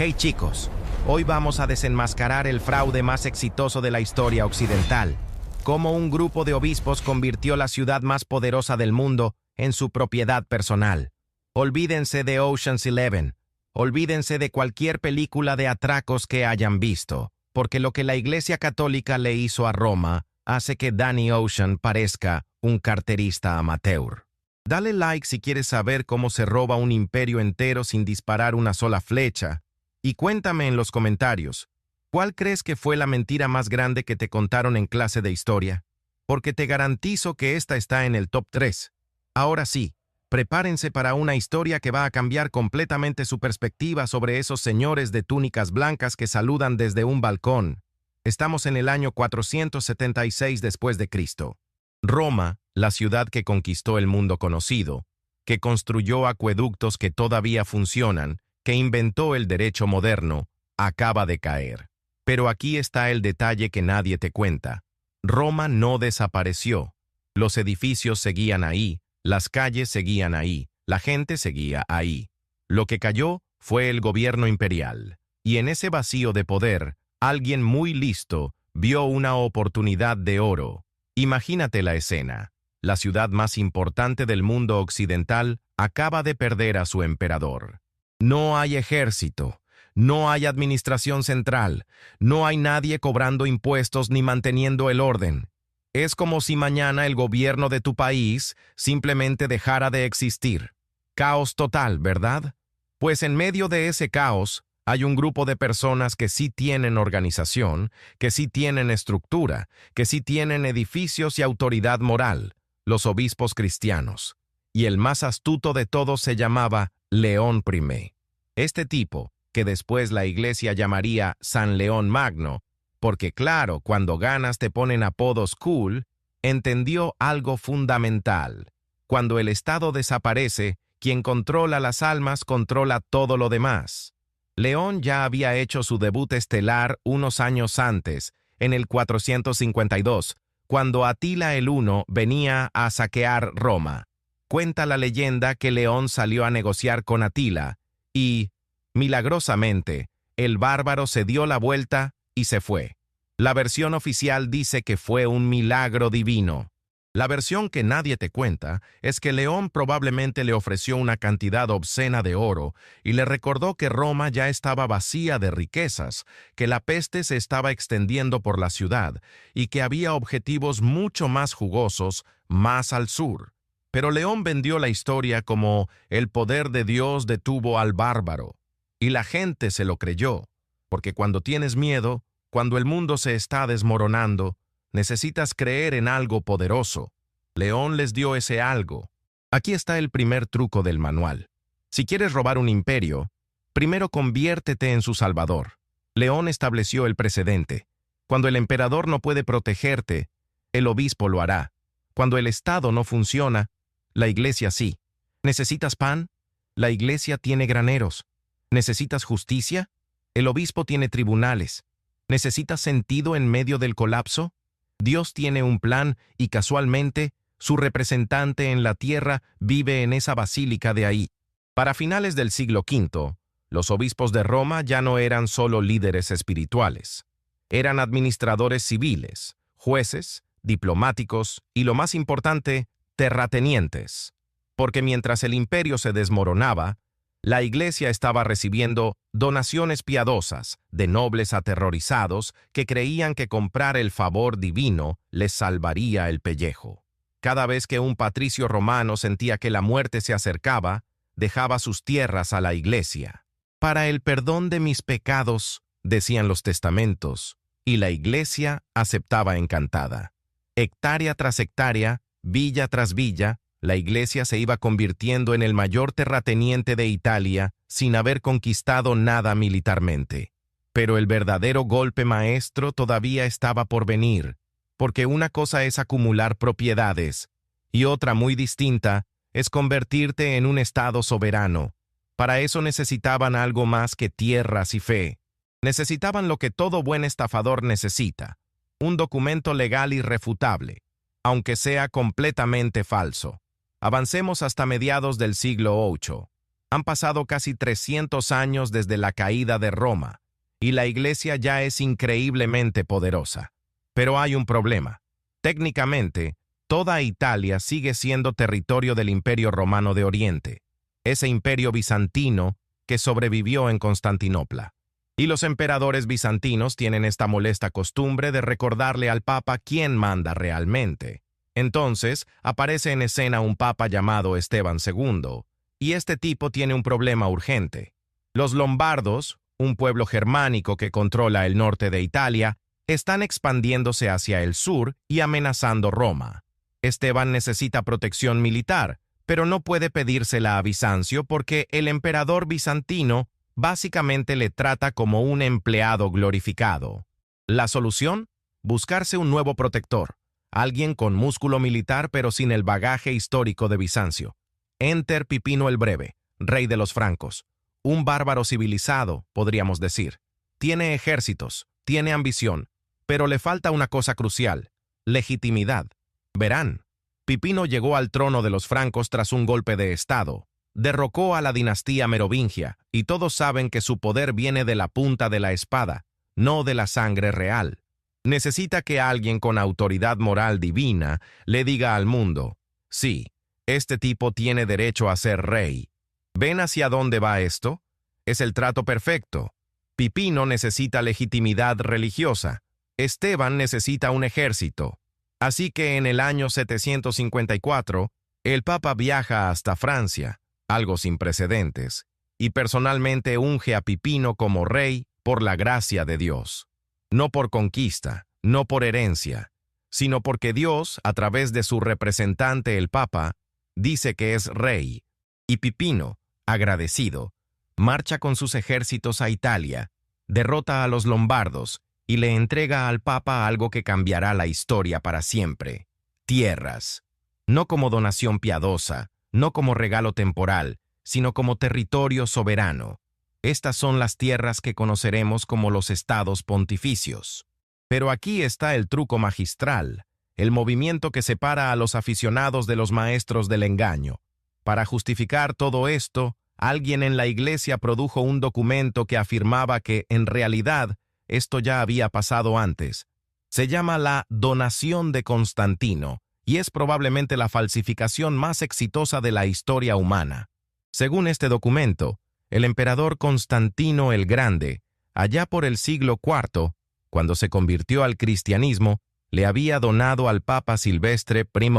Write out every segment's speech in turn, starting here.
Hey chicos, hoy vamos a desenmascarar el fraude más exitoso de la historia occidental, cómo un grupo de obispos convirtió la ciudad más poderosa del mundo en su propiedad personal. Olvídense de Ocean's 11, olvídense de cualquier película de atracos que hayan visto, porque lo que la Iglesia Católica le hizo a Roma hace que Danny Ocean parezca un carterista amateur. Dale like si quieres saber cómo se roba un imperio entero sin disparar una sola flecha. Y cuéntame en los comentarios, ¿cuál crees que fue la mentira más grande que te contaron en clase de historia? Porque te garantizo que esta está en el top 3. Ahora sí, prepárense para una historia que va a cambiar completamente su perspectiva sobre esos señores de túnicas blancas que saludan desde un balcón. Estamos en el año 476 después de Cristo. Roma, la ciudad que conquistó el mundo conocido, que construyó acueductos que todavía funcionan, que inventó el derecho moderno, acaba de caer. Pero aquí está el detalle que nadie te cuenta. Roma no desapareció. Los edificios seguían ahí, las calles seguían ahí, la gente seguía ahí. Lo que cayó fue el gobierno imperial. Y en ese vacío de poder, alguien muy listo vio una oportunidad de oro. Imagínate la escena. La ciudad más importante del mundo occidental acaba de perder a su emperador. No hay ejército, no hay administración central, no hay nadie cobrando impuestos ni manteniendo el orden. Es como si mañana el gobierno de tu país simplemente dejara de existir. Caos total, ¿verdad? Pues en medio de ese caos hay un grupo de personas que sí tienen organización, que sí tienen estructura, que sí tienen edificios y autoridad moral, los obispos cristianos. Y el más astuto de todos se llamaba León I. Este tipo, que después la iglesia llamaría San León Magno, porque claro, cuando ganas te ponen apodos cool, entendió algo fundamental. Cuando el Estado desaparece, quien controla las almas controla todo lo demás. León ya había hecho su debut estelar unos años antes, en el 452, cuando Atila el Huno venía a saquear Roma. Cuenta la leyenda que León salió a negociar con Atila y, milagrosamente, el bárbaro se dio la vuelta y se fue. La versión oficial dice que fue un milagro divino. La versión que nadie te cuenta es que León probablemente le ofreció una cantidad obscena de oro y le recordó que Roma ya estaba vacía de riquezas, que la peste se estaba extendiendo por la ciudad y que había objetivos mucho más jugosos más al sur. Pero León vendió la historia como el poder de Dios detuvo al bárbaro. Y la gente se lo creyó, porque cuando tienes miedo, cuando el mundo se está desmoronando, necesitas creer en algo poderoso. León les dio ese algo. Aquí está el primer truco del manual. Si quieres robar un imperio, primero conviértete en su salvador. León estableció el precedente. Cuando el emperador no puede protegerte, el obispo lo hará. Cuando el Estado no funciona, la iglesia sí. ¿Necesitas pan? La iglesia tiene graneros. ¿Necesitas justicia? El obispo tiene tribunales. ¿Necesitas sentido en medio del colapso? Dios tiene un plan y casualmente, su representante en la tierra vive en esa basílica de ahí. Para finales del siglo V, los obispos de Roma ya no eran solo líderes espirituales. Eran administradores civiles, jueces, diplomáticos y, lo más importante, terratenientes. Porque mientras el imperio se desmoronaba, la iglesia estaba recibiendo donaciones piadosas de nobles aterrorizados que creían que comprar el favor divino les salvaría el pellejo. Cada vez que un patricio romano sentía que la muerte se acercaba, dejaba sus tierras a la iglesia. Para el perdón de mis pecados, decían los testamentos, y la iglesia aceptaba encantada. Hectárea tras hectárea, villa tras villa, la iglesia se iba convirtiendo en el mayor terrateniente de Italia sin haber conquistado nada militarmente. Pero el verdadero golpe maestro todavía estaba por venir, porque una cosa es acumular propiedades y otra muy distinta es convertirte en un estado soberano. Para eso necesitaban algo más que tierras y fe. Necesitaban lo que todo buen estafador necesita, un documento legal irrefutable, aunque sea completamente falso. Avancemos hasta mediados del siglo VIII. Han pasado casi 300 años desde la caída de Roma, y la Iglesia ya es increíblemente poderosa. Pero hay un problema. Técnicamente, toda Italia sigue siendo territorio del Imperio Romano de Oriente, ese imperio bizantino que sobrevivió en Constantinopla. Y los emperadores bizantinos tienen esta molesta costumbre de recordarle al Papa quién manda realmente. Entonces, aparece en escena un papa llamado Esteban II, y este tipo tiene un problema urgente. Los lombardos, un pueblo germánico que controla el norte de Italia, están expandiéndose hacia el sur y amenazando Roma. Esteban necesita protección militar, pero no puede pedírsela a Bizancio porque el emperador bizantino básicamente le trata como un empleado glorificado. La solución: buscarse un nuevo protector, alguien con músculo militar pero sin el bagaje histórico de Bizancio. Enter Pipino el Breve, rey de los francos. Un bárbaro civilizado, podríamos decir. Tiene ejércitos, tiene ambición, pero le falta una cosa crucial: legitimidad. Verán, Pipino llegó al trono de los francos tras un golpe de estado. Derrocó a la dinastía merovingia, y todos saben que su poder viene de la punta de la espada, no de la sangre real. Necesita que alguien con autoridad moral divina le diga al mundo: sí, este tipo tiene derecho a ser rey. ¿Ven hacia dónde va esto? Es el trato perfecto. Pipino necesita legitimidad religiosa. Esteban necesita un ejército. Así que en el año 754, el Papa viaja hasta Francia, algo sin precedentes, y personalmente unge a Pipino como rey por la gracia de Dios. No por conquista, no por herencia, sino porque Dios, a través de su representante el Papa, dice que es rey. Y Pipino, agradecido, marcha con sus ejércitos a Italia, derrota a los lombardos y le entrega al Papa algo que cambiará la historia para siempre: tierras. No como donación piadosa, no como regalo temporal, sino como territorio soberano. Estas son las tierras que conoceremos como los estados pontificios. Pero aquí está el truco magistral, el movimiento que separa a los aficionados de los maestros del engaño. Para justificar todo esto, alguien en la Iglesia produjo un documento que afirmaba que, en realidad, esto ya había pasado antes. Se llama la Donación de Constantino, y es probablemente la falsificación más exitosa de la historia humana. Según este documento, el emperador Constantino el Grande, allá por el siglo IV, cuando se convirtió al cristianismo, le había donado al Papa Silvestre I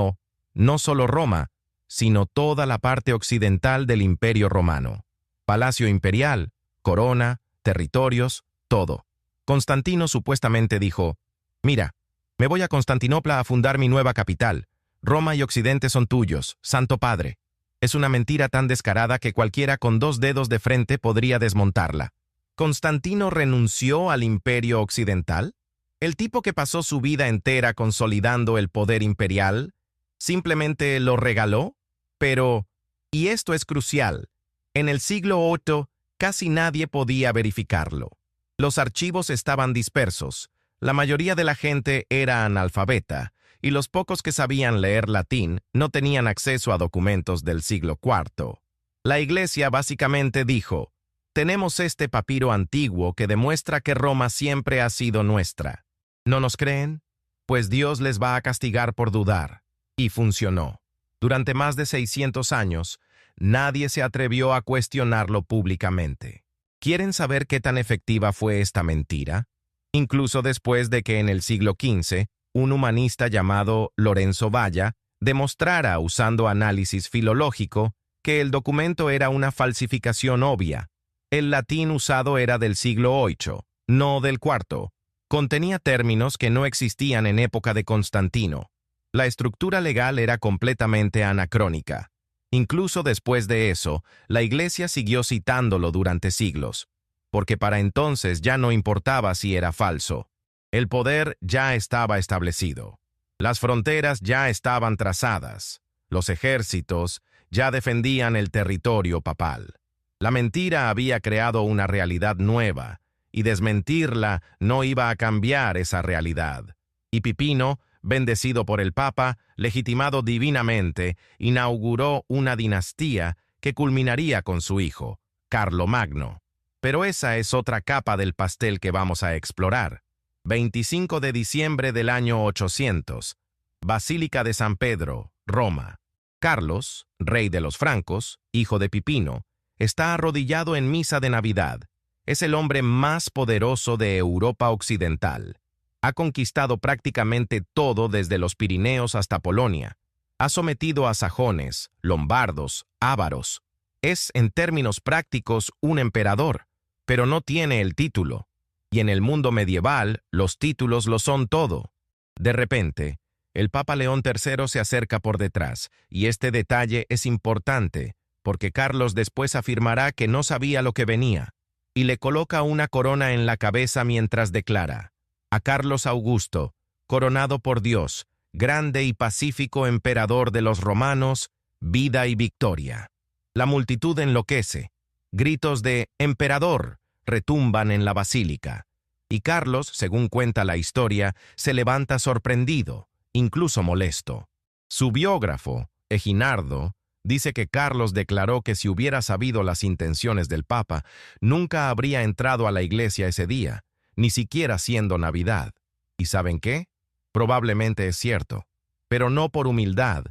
no solo Roma, sino toda la parte occidental del Imperio Romano. Palacio imperial, corona, territorios, todo. Constantino supuestamente dijo: «Mira, me voy a Constantinopla a fundar mi nueva capital. Roma y Occidente son tuyos, Santo Padre». Es una mentira tan descarada que cualquiera con 2 dedos de frente podría desmontarla. ¿Constantino renunció al imperio occidental? ¿El tipo que pasó su vida entera consolidando el poder imperial simplemente lo regaló? Pero, y esto es crucial, en el siglo VIII casi nadie podía verificarlo. Los archivos estaban dispersos, la mayoría de la gente era analfabeta, y los pocos que sabían leer latín no tenían acceso a documentos del siglo IV. La Iglesia básicamente dijo: «Tenemos este papiro antiguo que demuestra que Roma siempre ha sido nuestra. ¿No nos creen? Pues Dios les va a castigar por dudar». Y funcionó. Durante más de 600 años, nadie se atrevió a cuestionarlo públicamente. ¿Quieren saber qué tan efectiva fue esta mentira? Incluso después de que en el siglo XV, un humanista llamado Lorenzo Valla demostrara, usando análisis filológico, que el documento era una falsificación obvia. El latín usado era del siglo VIII, no del IV. Contenía términos que no existían en época de Constantino. La estructura legal era completamente anacrónica. Incluso después de eso, la Iglesia siguió citándolo durante siglos, porque para entonces ya no importaba si era falso. El poder ya estaba establecido. Las fronteras ya estaban trazadas. Los ejércitos ya defendían el territorio papal. La mentira había creado una realidad nueva, y desmentirla no iba a cambiar esa realidad. Y Pipino, bendecido por el Papa, legitimado divinamente, inauguró una dinastía que culminaría con su hijo, Carlomagno. Pero esa es otra capa del pastel que vamos a explorar. 25 de diciembre del año 800, Basílica de San Pedro, Roma. Carlos, rey de los francos, hijo de Pipino, está arrodillado en misa de Navidad. Es el hombre más poderoso de Europa Occidental. Ha conquistado prácticamente todo desde los Pirineos hasta Polonia. Ha sometido a sajones, lombardos, ávaros. Es, en términos prácticos, un emperador, pero no tiene el título. Y en el mundo medieval, los títulos lo son todo. De repente, el Papa León III se acerca por detrás, y este detalle es importante, porque Carlos después afirmará que no sabía lo que venía, y le coloca una corona en la cabeza mientras declara: a Carlos Augusto, coronado por Dios, grande y pacífico emperador de los romanos, vida y victoria. La multitud enloquece. Gritos de «¡Emperador!» retumban en la basílica. Y Carlos, según cuenta la historia, se levanta sorprendido, incluso molesto. Su biógrafo, Eginardo, dice que Carlos declaró que si hubiera sabido las intenciones del Papa, nunca habría entrado a la iglesia ese día, ni siquiera siendo Navidad. ¿Y saben qué? Probablemente es cierto, pero no por humildad,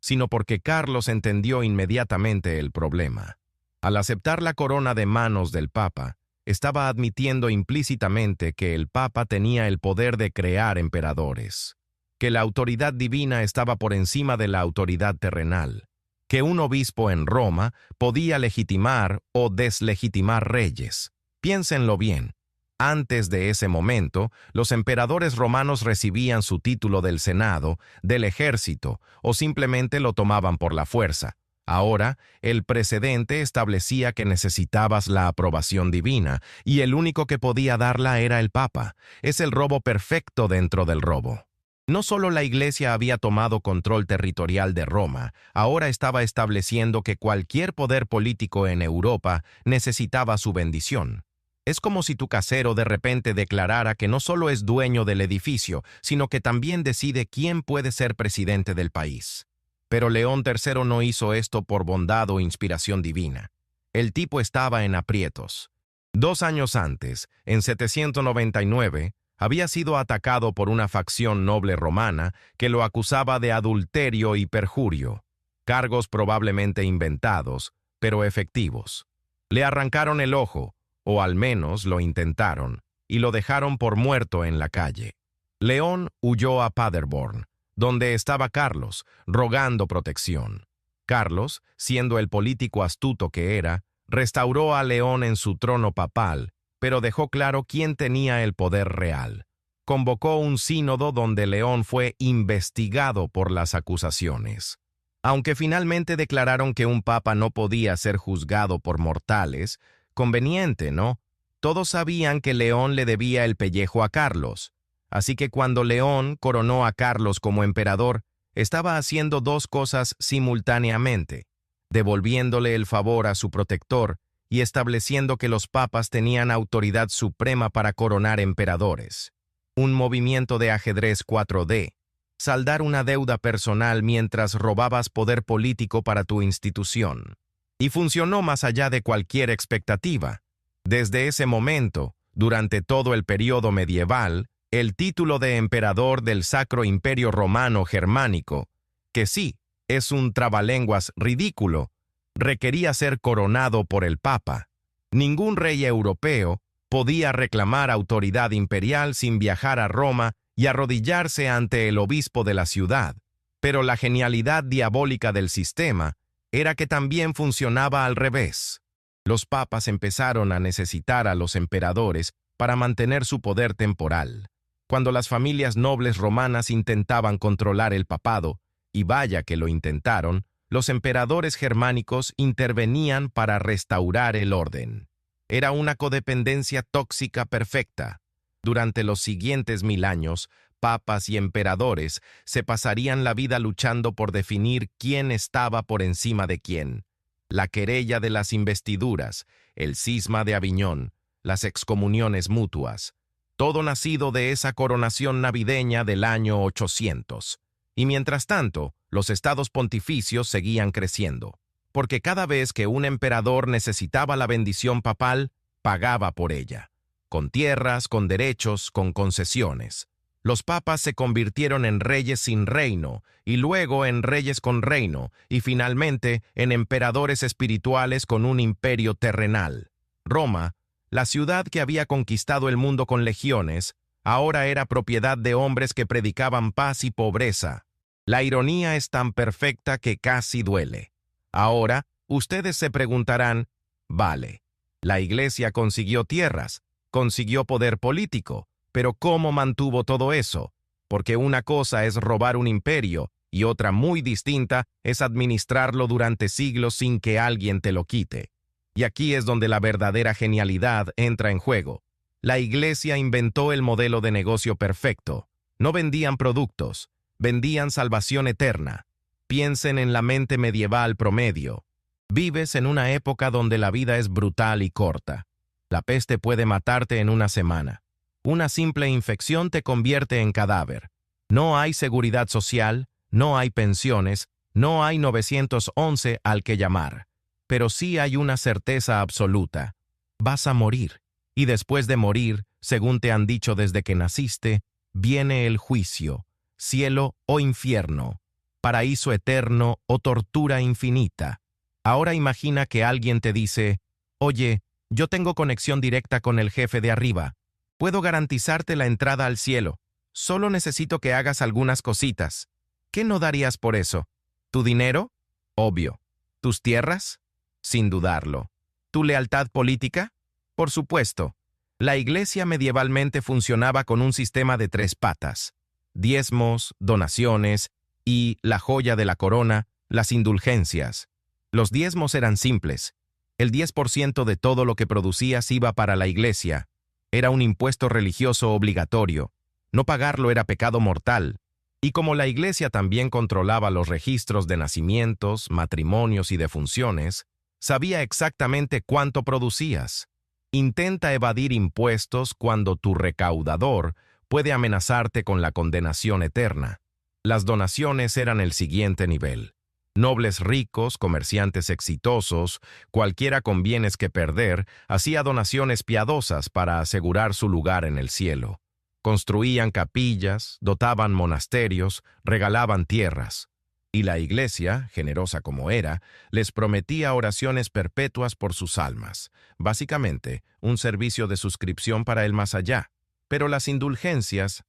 sino porque Carlos entendió inmediatamente el problema. Al aceptar la corona de manos del Papa, estaba admitiendo implícitamente que el Papa tenía el poder de crear emperadores, que la autoridad divina estaba por encima de la autoridad terrenal, que un obispo en Roma podía legitimar o deslegitimar reyes. Piénsenlo bien. Antes de ese momento, los emperadores romanos recibían su título del Senado, del ejército, o simplemente lo tomaban por la fuerza. Ahora, el precedente establecía que necesitabas la aprobación divina, y el único que podía darla era el Papa. Es el robo perfecto dentro del robo. No solo la Iglesia había tomado control territorial de Roma, ahora estaba estableciendo que cualquier poder político en Europa necesitaba su bendición. Es como si tu casero de repente declarara que no solo es dueño del edificio, sino que también decide quién puede ser presidente del país. Pero León III no hizo esto por bondad o inspiración divina. El tipo estaba en aprietos. 2 años antes, en 799, había sido atacado por una facción noble romana que lo acusaba de adulterio y perjurio, cargos probablemente inventados, pero efectivos. Le arrancaron el ojo, o al menos lo intentaron, y lo dejaron por muerto en la calle. León huyó a Paderborn, donde estaba Carlos, rogando protección. Carlos, siendo el político astuto que era, restauró a León en su trono papal, pero dejó claro quién tenía el poder real. Convocó un sínodo donde León fue investigado por las acusaciones. Aunque finalmente declararon que un papa no podía ser juzgado por mortales, conveniente, ¿no? Todos sabían que León le debía el pellejo a Carlos. Así que cuando León coronó a Carlos como emperador, estaba haciendo 2 cosas simultáneamente, devolviéndole el favor a su protector y estableciendo que los papas tenían autoridad suprema para coronar emperadores. Un movimiento de ajedrez 4D, saldar una deuda personal mientras robabas poder político para tu institución. Y funcionó más allá de cualquier expectativa. Desde ese momento, durante todo el periodo medieval, el título de emperador del Sacro Imperio Romano Germánico, que sí, es un trabalenguas ridículo, requería ser coronado por el Papa. Ningún rey europeo podía reclamar autoridad imperial sin viajar a Roma y arrodillarse ante el obispo de la ciudad. Pero la genialidad diabólica del sistema era que también funcionaba al revés. Los papas empezaron a necesitar a los emperadores para mantener su poder temporal. Cuando las familias nobles romanas intentaban controlar el papado, y vaya que lo intentaron, los emperadores germánicos intervenían para restaurar el orden. Era una codependencia tóxica perfecta. Durante los siguientes 1000 años, papas y emperadores se pasarían la vida luchando por definir quién estaba por encima de quién. La querella de las investiduras, el cisma de Aviñón, las excomuniones mutuas, todo nacido de esa coronación navideña del año 800. Y mientras tanto, los estados pontificios seguían creciendo. porque cada vez que un emperador necesitaba la bendición papal, pagaba por ella, con tierras, con derechos, con concesiones. Los papas se convirtieron en reyes sin reino, y luego en reyes con reino, y finalmente en emperadores espirituales con un imperio terrenal. Roma, la ciudad que había conquistado el mundo con legiones, ahora era propiedad de hombres que predicaban paz y pobreza. La ironía es tan perfecta que casi duele. Ahora, ustedes se preguntarán, vale, la Iglesia consiguió tierras, consiguió poder político, pero ¿cómo mantuvo todo eso? Porque una cosa es robar un imperio y otra muy distinta es administrarlo durante siglos sin que alguien te lo quite. Y aquí es donde la verdadera genialidad entra en juego. La Iglesia inventó el modelo de negocio perfecto. No vendían productos, vendían salvación eterna. Piensen en la mente medieval promedio. Vives en una época donde la vida es brutal y corta. La peste puede matarte en una semana. Una simple infección te convierte en cadáver. No hay seguridad social, no hay pensiones, no hay 911 al que llamar. Pero sí hay una certeza absoluta. Vas a morir. Y después de morir, según te han dicho desde que naciste, viene el juicio, cielo o infierno, paraíso eterno o tortura infinita. Ahora imagina que alguien te dice, oye, yo tengo conexión directa con el jefe de arriba. Puedo garantizarte la entrada al cielo. Solo necesito que hagas algunas cositas. ¿Qué no darías por eso? ¿Tu dinero? Obvio. ¿Tus tierras? Sin dudarlo. ¿Tu lealtad política? Por supuesto. La Iglesia medievalmente funcionaba con un sistema de 3 patas: diezmos, donaciones y, la joya de la corona, las indulgencias. Los diezmos eran simples. El 10% de todo lo que producías iba para la Iglesia. Era un impuesto religioso obligatorio. No pagarlo era pecado mortal. Y como la Iglesia también controlaba los registros de nacimientos, matrimonios y defunciones, sabía exactamente cuánto producías. Intenta evadir impuestos cuando tu recaudador puede amenazarte con la condenación eterna. Las donaciones eran el siguiente nivel. Nobles ricos, comerciantes exitosos, cualquiera con bienes que perder, hacía donaciones piadosas para asegurar su lugar en el cielo. Construían capillas, dotaban monasterios, regalaban tierras. Y la Iglesia, generosa como era, les prometía oraciones perpetuas por sus almas. Básicamente, un servicio de suscripción para el más allá. Pero las indulgencias,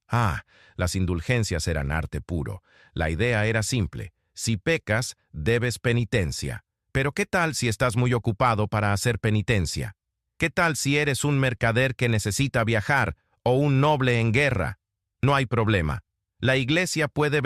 las indulgencias eran arte puro. La idea era simple. Si pecas, debes penitencia. Pero ¿qué tal si estás muy ocupado para hacer penitencia? ¿Qué tal si eres un mercader que necesita viajar o un noble en guerra? No hay problema. La Iglesia puede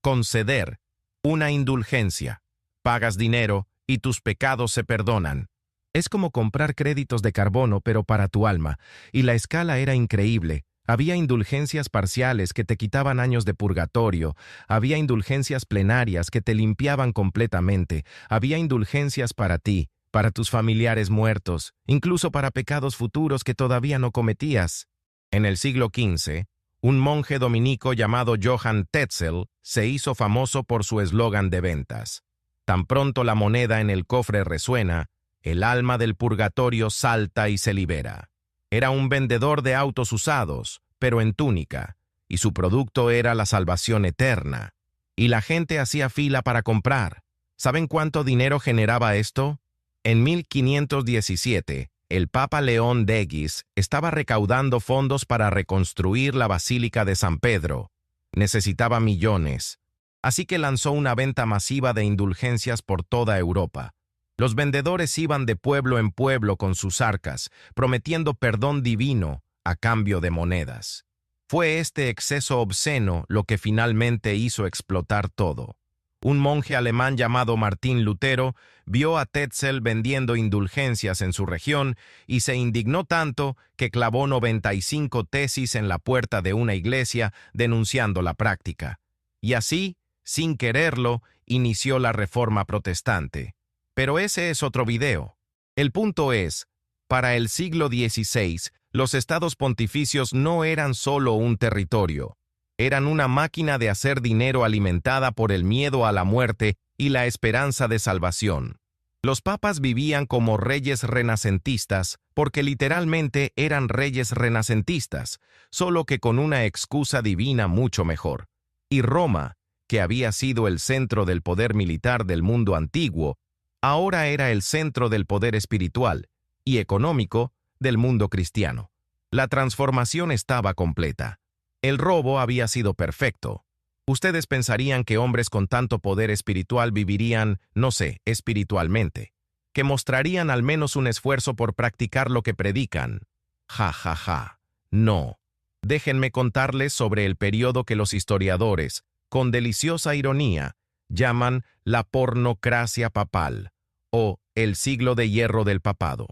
conceder una indulgencia. Pagas dinero y tus pecados se perdonan. Es como comprar créditos de carbono, pero para tu alma. Y la escala era increíble. Había indulgencias parciales que te quitaban años de purgatorio, había indulgencias plenarias que te limpiaban completamente, había indulgencias para ti, para tus familiares muertos, incluso para pecados futuros que todavía no cometías. En el siglo XV, un monje dominico llamado Johann Tetzel se hizo famoso por su eslogan de ventas. Tan pronto la moneda en el cofre resuena, el alma del purgatorio salta y se libera. Era un vendedor de autos usados, pero en túnica, y su producto era la salvación eterna. Y la gente hacía fila para comprar. ¿Saben cuánto dinero generaba esto? En 1517, el Papa León X estaba recaudando fondos para reconstruir la Basílica de San Pedro. Necesitaba millones. Así que lanzó una venta masiva de indulgencias por toda Europa. Los vendedores iban de pueblo en pueblo con sus arcas, prometiendo perdón divino a cambio de monedas. Fue este exceso obsceno lo que finalmente hizo explotar todo. Un monje alemán llamado Martín Lutero vio a Tetzel vendiendo indulgencias en su región y se indignó tanto que clavó 95 tesis en la puerta de una iglesia denunciando la práctica. Y así, sin quererlo, inició la Reforma Protestante. Pero ese es otro video. El punto es, para el siglo XVI, los estados pontificios no eran solo un territorio. Eran una máquina de hacer dinero alimentada por el miedo a la muerte y la esperanza de salvación. Los papas vivían como reyes renacentistas porque literalmente eran reyes renacentistas, solo que con una excusa divina mucho mejor. Y Roma, que había sido el centro del poder militar del mundo antiguo, ahora era el centro del poder espiritual y económico del mundo cristiano. La transformación estaba completa. El robo había sido perfecto. Ustedes pensarían que hombres con tanto poder espiritual vivirían, no sé, espiritualmente, que mostrarían al menos un esfuerzo por practicar lo que predican. Ja, ja, ja. No. Déjenme contarles sobre el periodo que los historiadores, con deliciosa ironía, llaman la pornocracia papal, o el siglo de hierro del papado.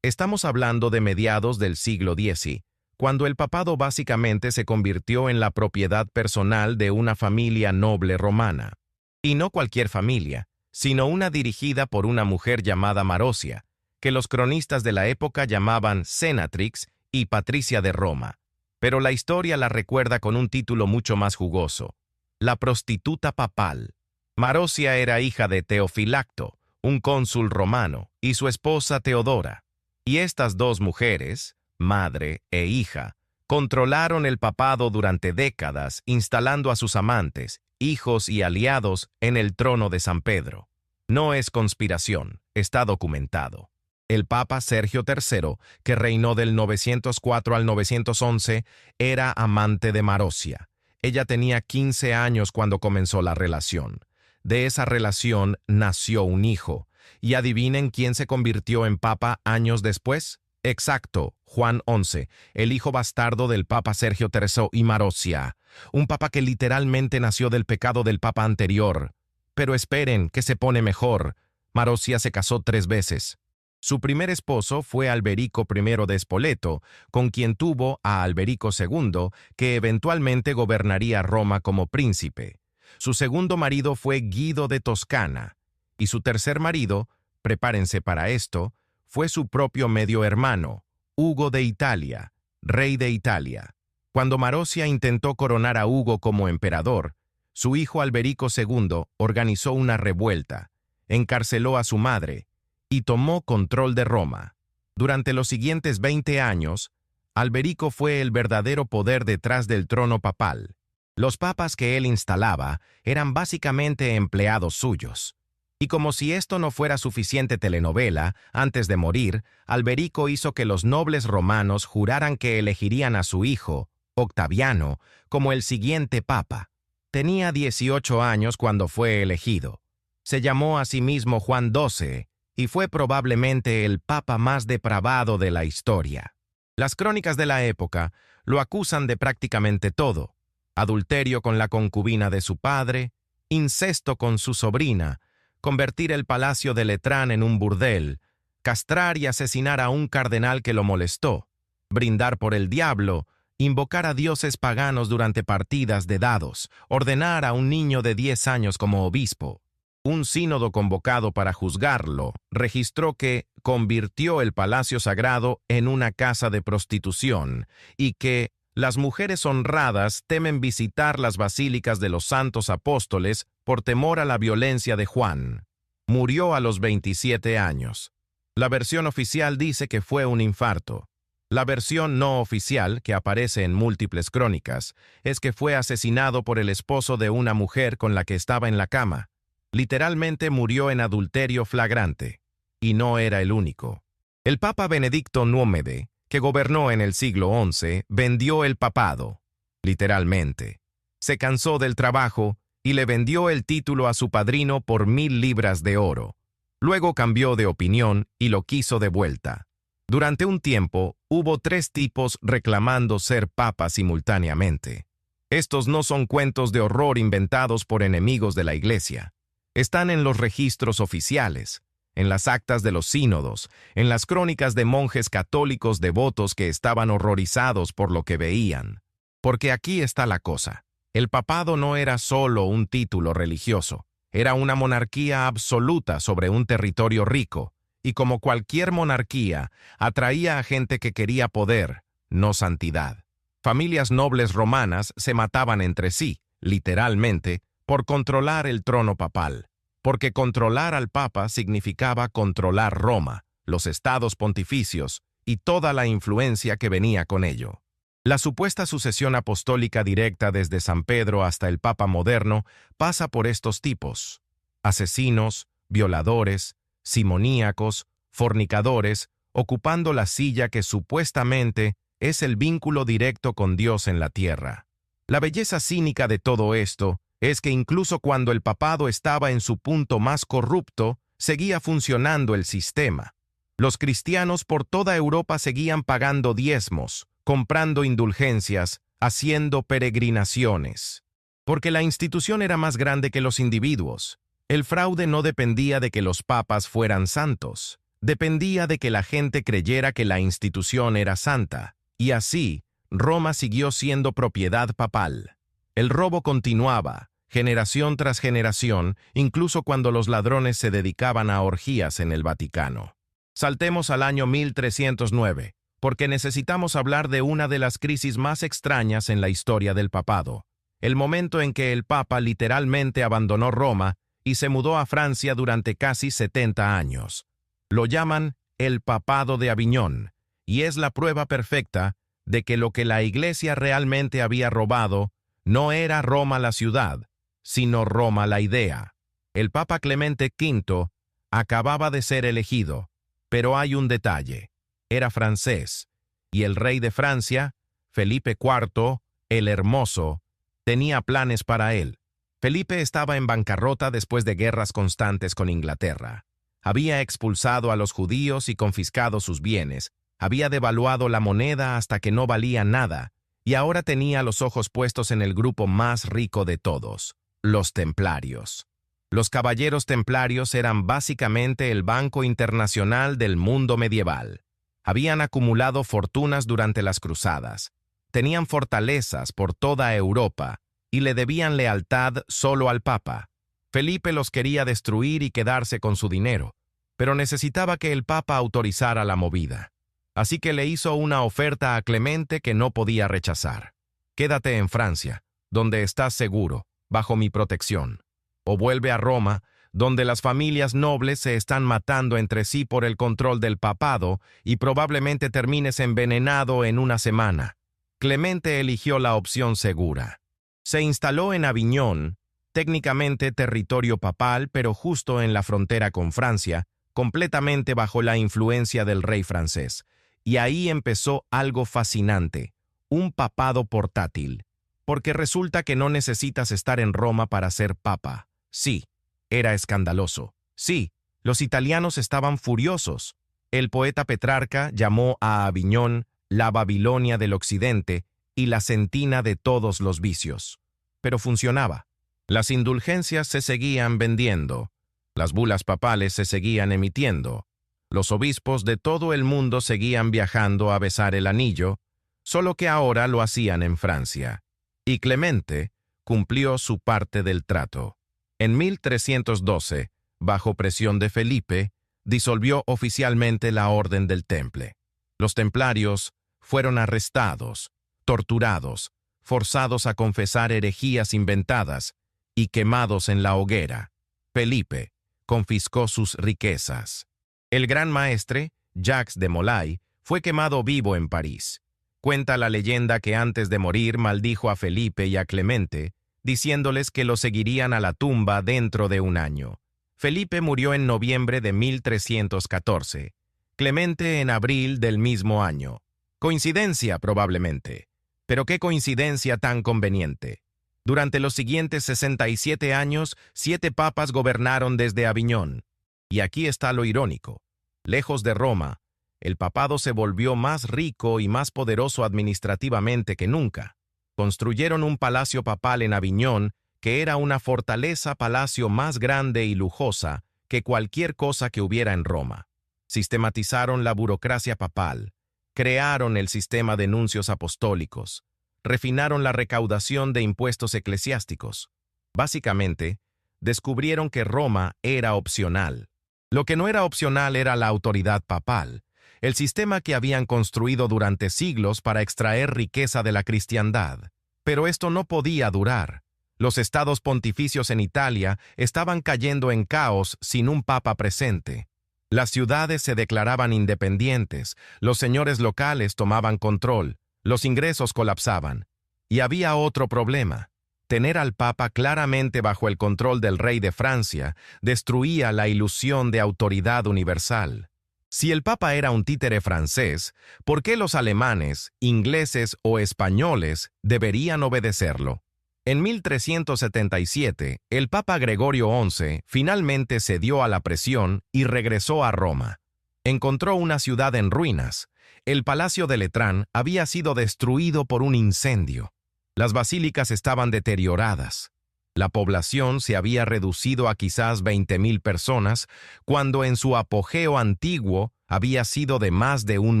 Estamos hablando de mediados del siglo X, cuando el papado básicamente se convirtió en la propiedad personal de una familia noble romana. Y no cualquier familia, sino una dirigida por una mujer llamada Marosia, que los cronistas de la época llamaban Senatrix y Patricia de Roma. Pero la historia la recuerda con un título mucho más jugoso: la prostituta papal. Marosia era hija de Teofilacto, un cónsul romano, y su esposa Teodora. Y estas dos mujeres, madre e hija, controlaron el papado durante décadas, instalando a sus amantes, hijos y aliados en el trono de San Pedro. No es conspiración, está documentado. El Papa Sergio III, que reinó del 904 al 911, era amante de Marosia. Ella tenía 15 años cuando comenzó la relación. De esa relación nació un hijo. ¿Y adivinen quién se convirtió en papa años después? Exacto, Juan XI, el hijo bastardo del Papa Sergio III y Marosia, un papa que literalmente nació del pecado del papa anterior. Pero esperen, que se pone mejor. Marosia se casó 3 veces. Su primer esposo fue Alberico I de Spoleto, con quien tuvo a Alberico II, que eventualmente gobernaría Roma como príncipe. Su segundo marido fue Guido de Toscana, y su tercer marido, prepárense para esto, fue su propio medio hermano, Hugo de Italia, rey de Italia. Cuando Marosia intentó coronar a Hugo como emperador, su hijo Alberico II organizó una revuelta, encarceló a su madre y tomó control de Roma. Durante los siguientes 20 años, Alberico fue el verdadero poder detrás del trono papal. Los papas que él instalaba eran básicamente empleados suyos. Y como si esto no fuera suficiente telenovela, antes de morir, Alberico hizo que los nobles romanos juraran que elegirían a su hijo, Octaviano, como el siguiente papa. Tenía 18 años cuando fue elegido. Se llamó a sí mismo Juan XII y fue probablemente el papa más depravado de la historia. Las crónicas de la época lo acusan de prácticamente todo: adulterio con la concubina de su padre, incesto con su sobrina, convertir el palacio de Letrán en un burdel, castrar y asesinar a un cardenal que lo molestó, brindar por el diablo, invocar a dioses paganos durante partidas de dados, ordenar a un niño de 10 años como obispo. Un sínodo convocado para juzgarlo registró que convirtió el palacio sagrado en una casa de prostitución y que las mujeres honradas temen visitar las basílicas de los santos apóstoles por temor a la violencia de Juan. Murió a los 27 años. La versión oficial dice que fue un infarto. La versión no oficial, que aparece en múltiples crónicas, es que fue asesinado por el esposo de una mujer con la que estaba en la cama. Literalmente murió en adulterio flagrante. Y no era el único. El Papa Benedicto IX, que gobernó en el siglo XI, vendió el papado, literalmente. Se cansó del trabajo y le vendió el título a su padrino por 1000 libras de oro. Luego cambió de opinión y lo quiso de vuelta. Durante un tiempo, hubo 3 tipos reclamando ser papa simultáneamente. Estos no son cuentos de horror inventados por enemigos de la Iglesia. Están en los registros oficiales, en las actas de los sínodos, en las crónicas de monjes católicos devotos que estaban horrorizados por lo que veían. Porque aquí está la cosa. El papado no era solo un título religioso, era una monarquía absoluta sobre un territorio rico, y como cualquier monarquía, atraía a gente que quería poder, no santidad. Familias nobles romanas se mataban entre sí, literalmente, por controlar el trono papal. porque controlar al Papa significaba controlar Roma, los estados pontificios y toda la influencia que venía con ello. La supuesta sucesión apostólica directa desde San Pedro hasta el Papa moderno pasa por estos tipos: asesinos, violadores, simoníacos, fornicadores, ocupando la silla que supuestamente es el vínculo directo con Dios en la tierra. La belleza cínica de todo esto es que incluso cuando el papado estaba en su punto más corrupto, seguía funcionando el sistema. Los cristianos por toda Europa seguían pagando diezmos, comprando indulgencias, haciendo peregrinaciones. Porque la institución era más grande que los individuos. El fraude no dependía de que los papas fueran santos, dependía de que la gente creyera que la institución era santa, y así, Roma siguió siendo propiedad papal. El robo continuaba, generación tras generación, incluso cuando los ladrones se dedicaban a orgías en el Vaticano. Saltemos al año 1309, porque necesitamos hablar de una de las crisis más extrañas en la historia del papado, el momento en que el Papa literalmente abandonó Roma y se mudó a Francia durante casi 70 años. Lo llaman el Papado de Aviñón, y es la prueba perfecta de que lo que la Iglesia realmente había robado no era Roma la ciudad, sino Roma la idea. El Papa Clemente V acababa de ser elegido, pero hay un detalle: era francés, y el rey de Francia, Felipe IV, el Hermoso, tenía planes para él. Felipe estaba en bancarrota después de guerras constantes con Inglaterra. Había expulsado a los judíos y confiscado sus bienes, había devaluado la moneda hasta que no valía nada, y ahora tenía los ojos puestos en el grupo más rico de todos, los templarios. Los caballeros templarios eran básicamente el Banco Internacional del mundo medieval. Habían acumulado fortunas durante las cruzadas, tenían fortalezas por toda Europa y le debían lealtad solo al Papa. Felipe los quería destruir y quedarse con su dinero, pero necesitaba que el Papa autorizara la movida. Así que le hizo una oferta a Clemente que no podía rechazar. Quédate en Francia, donde estás seguro, bajo mi protección. O vuelve a Roma, donde las familias nobles se están matando entre sí por el control del papado y probablemente termines envenenado en una semana. Clemente eligió la opción segura. Se instaló en Aviñón, técnicamente territorio papal, pero justo en la frontera con Francia, completamente bajo la influencia del rey francés. Y ahí empezó algo fascinante, un papado portátil. Porque resulta que no necesitas estar en Roma para ser papa. Sí, era escandaloso. Sí, los italianos estaban furiosos. El poeta Petrarca llamó a Aviñón la Babilonia del Occidente y la sentina de todos los vicios. Pero funcionaba. Las indulgencias se seguían vendiendo. Las bulas papales se seguían emitiendo. Los obispos de todo el mundo seguían viajando a besar el anillo, solo que ahora lo hacían en Francia. Y Clemente cumplió su parte del trato. En 1312, bajo presión de Felipe, disolvió oficialmente la Orden del Temple. Los templarios fueron arrestados, torturados, forzados a confesar herejías inventadas y quemados en la hoguera. Felipe confiscó sus riquezas. El gran maestre, Jacques de Molay, fue quemado vivo en París. Cuenta la leyenda que antes de morir maldijo a Felipe y a Clemente, diciéndoles que lo seguirían a la tumba dentro de un año. Felipe murió en noviembre de 1314, Clemente en abril del mismo año. Coincidencia, probablemente. Pero qué coincidencia tan conveniente. Durante los siguientes 67 años, 7 papas gobernaron desde Aviñón. Y aquí está lo irónico. Lejos de Roma, el papado se volvió más rico y más poderoso administrativamente que nunca. Construyeron un palacio papal en Aviñón que era una fortaleza-palacio más grande y lujosa que cualquier cosa que hubiera en Roma. Sistematizaron la burocracia papal, crearon el sistema de nuncios apostólicos, refinaron la recaudación de impuestos eclesiásticos. Básicamente, descubrieron que Roma era opcional. Lo que no era opcional era la autoridad papal, el sistema que habían construido durante siglos para extraer riqueza de la cristiandad. Pero esto no podía durar. Los estados pontificios en Italia estaban cayendo en caos sin un papa presente. Las ciudades se declaraban independientes, los señores locales tomaban control, los ingresos colapsaban. Y había otro problema. Tener al papa claramente bajo el control del rey de Francia destruía la ilusión de autoridad universal. Si el papa era un títere francés, ¿por qué los alemanes, ingleses o españoles deberían obedecerlo? En 1377, el papa Gregorio XI finalmente cedió a la presión y regresó a Roma. Encontró una ciudad en ruinas. El palacio de Letrán había sido destruido por un incendio. Las basílicas estaban deterioradas. La población se había reducido a quizás 20.000 personas, cuando en su apogeo antiguo había sido de más de 1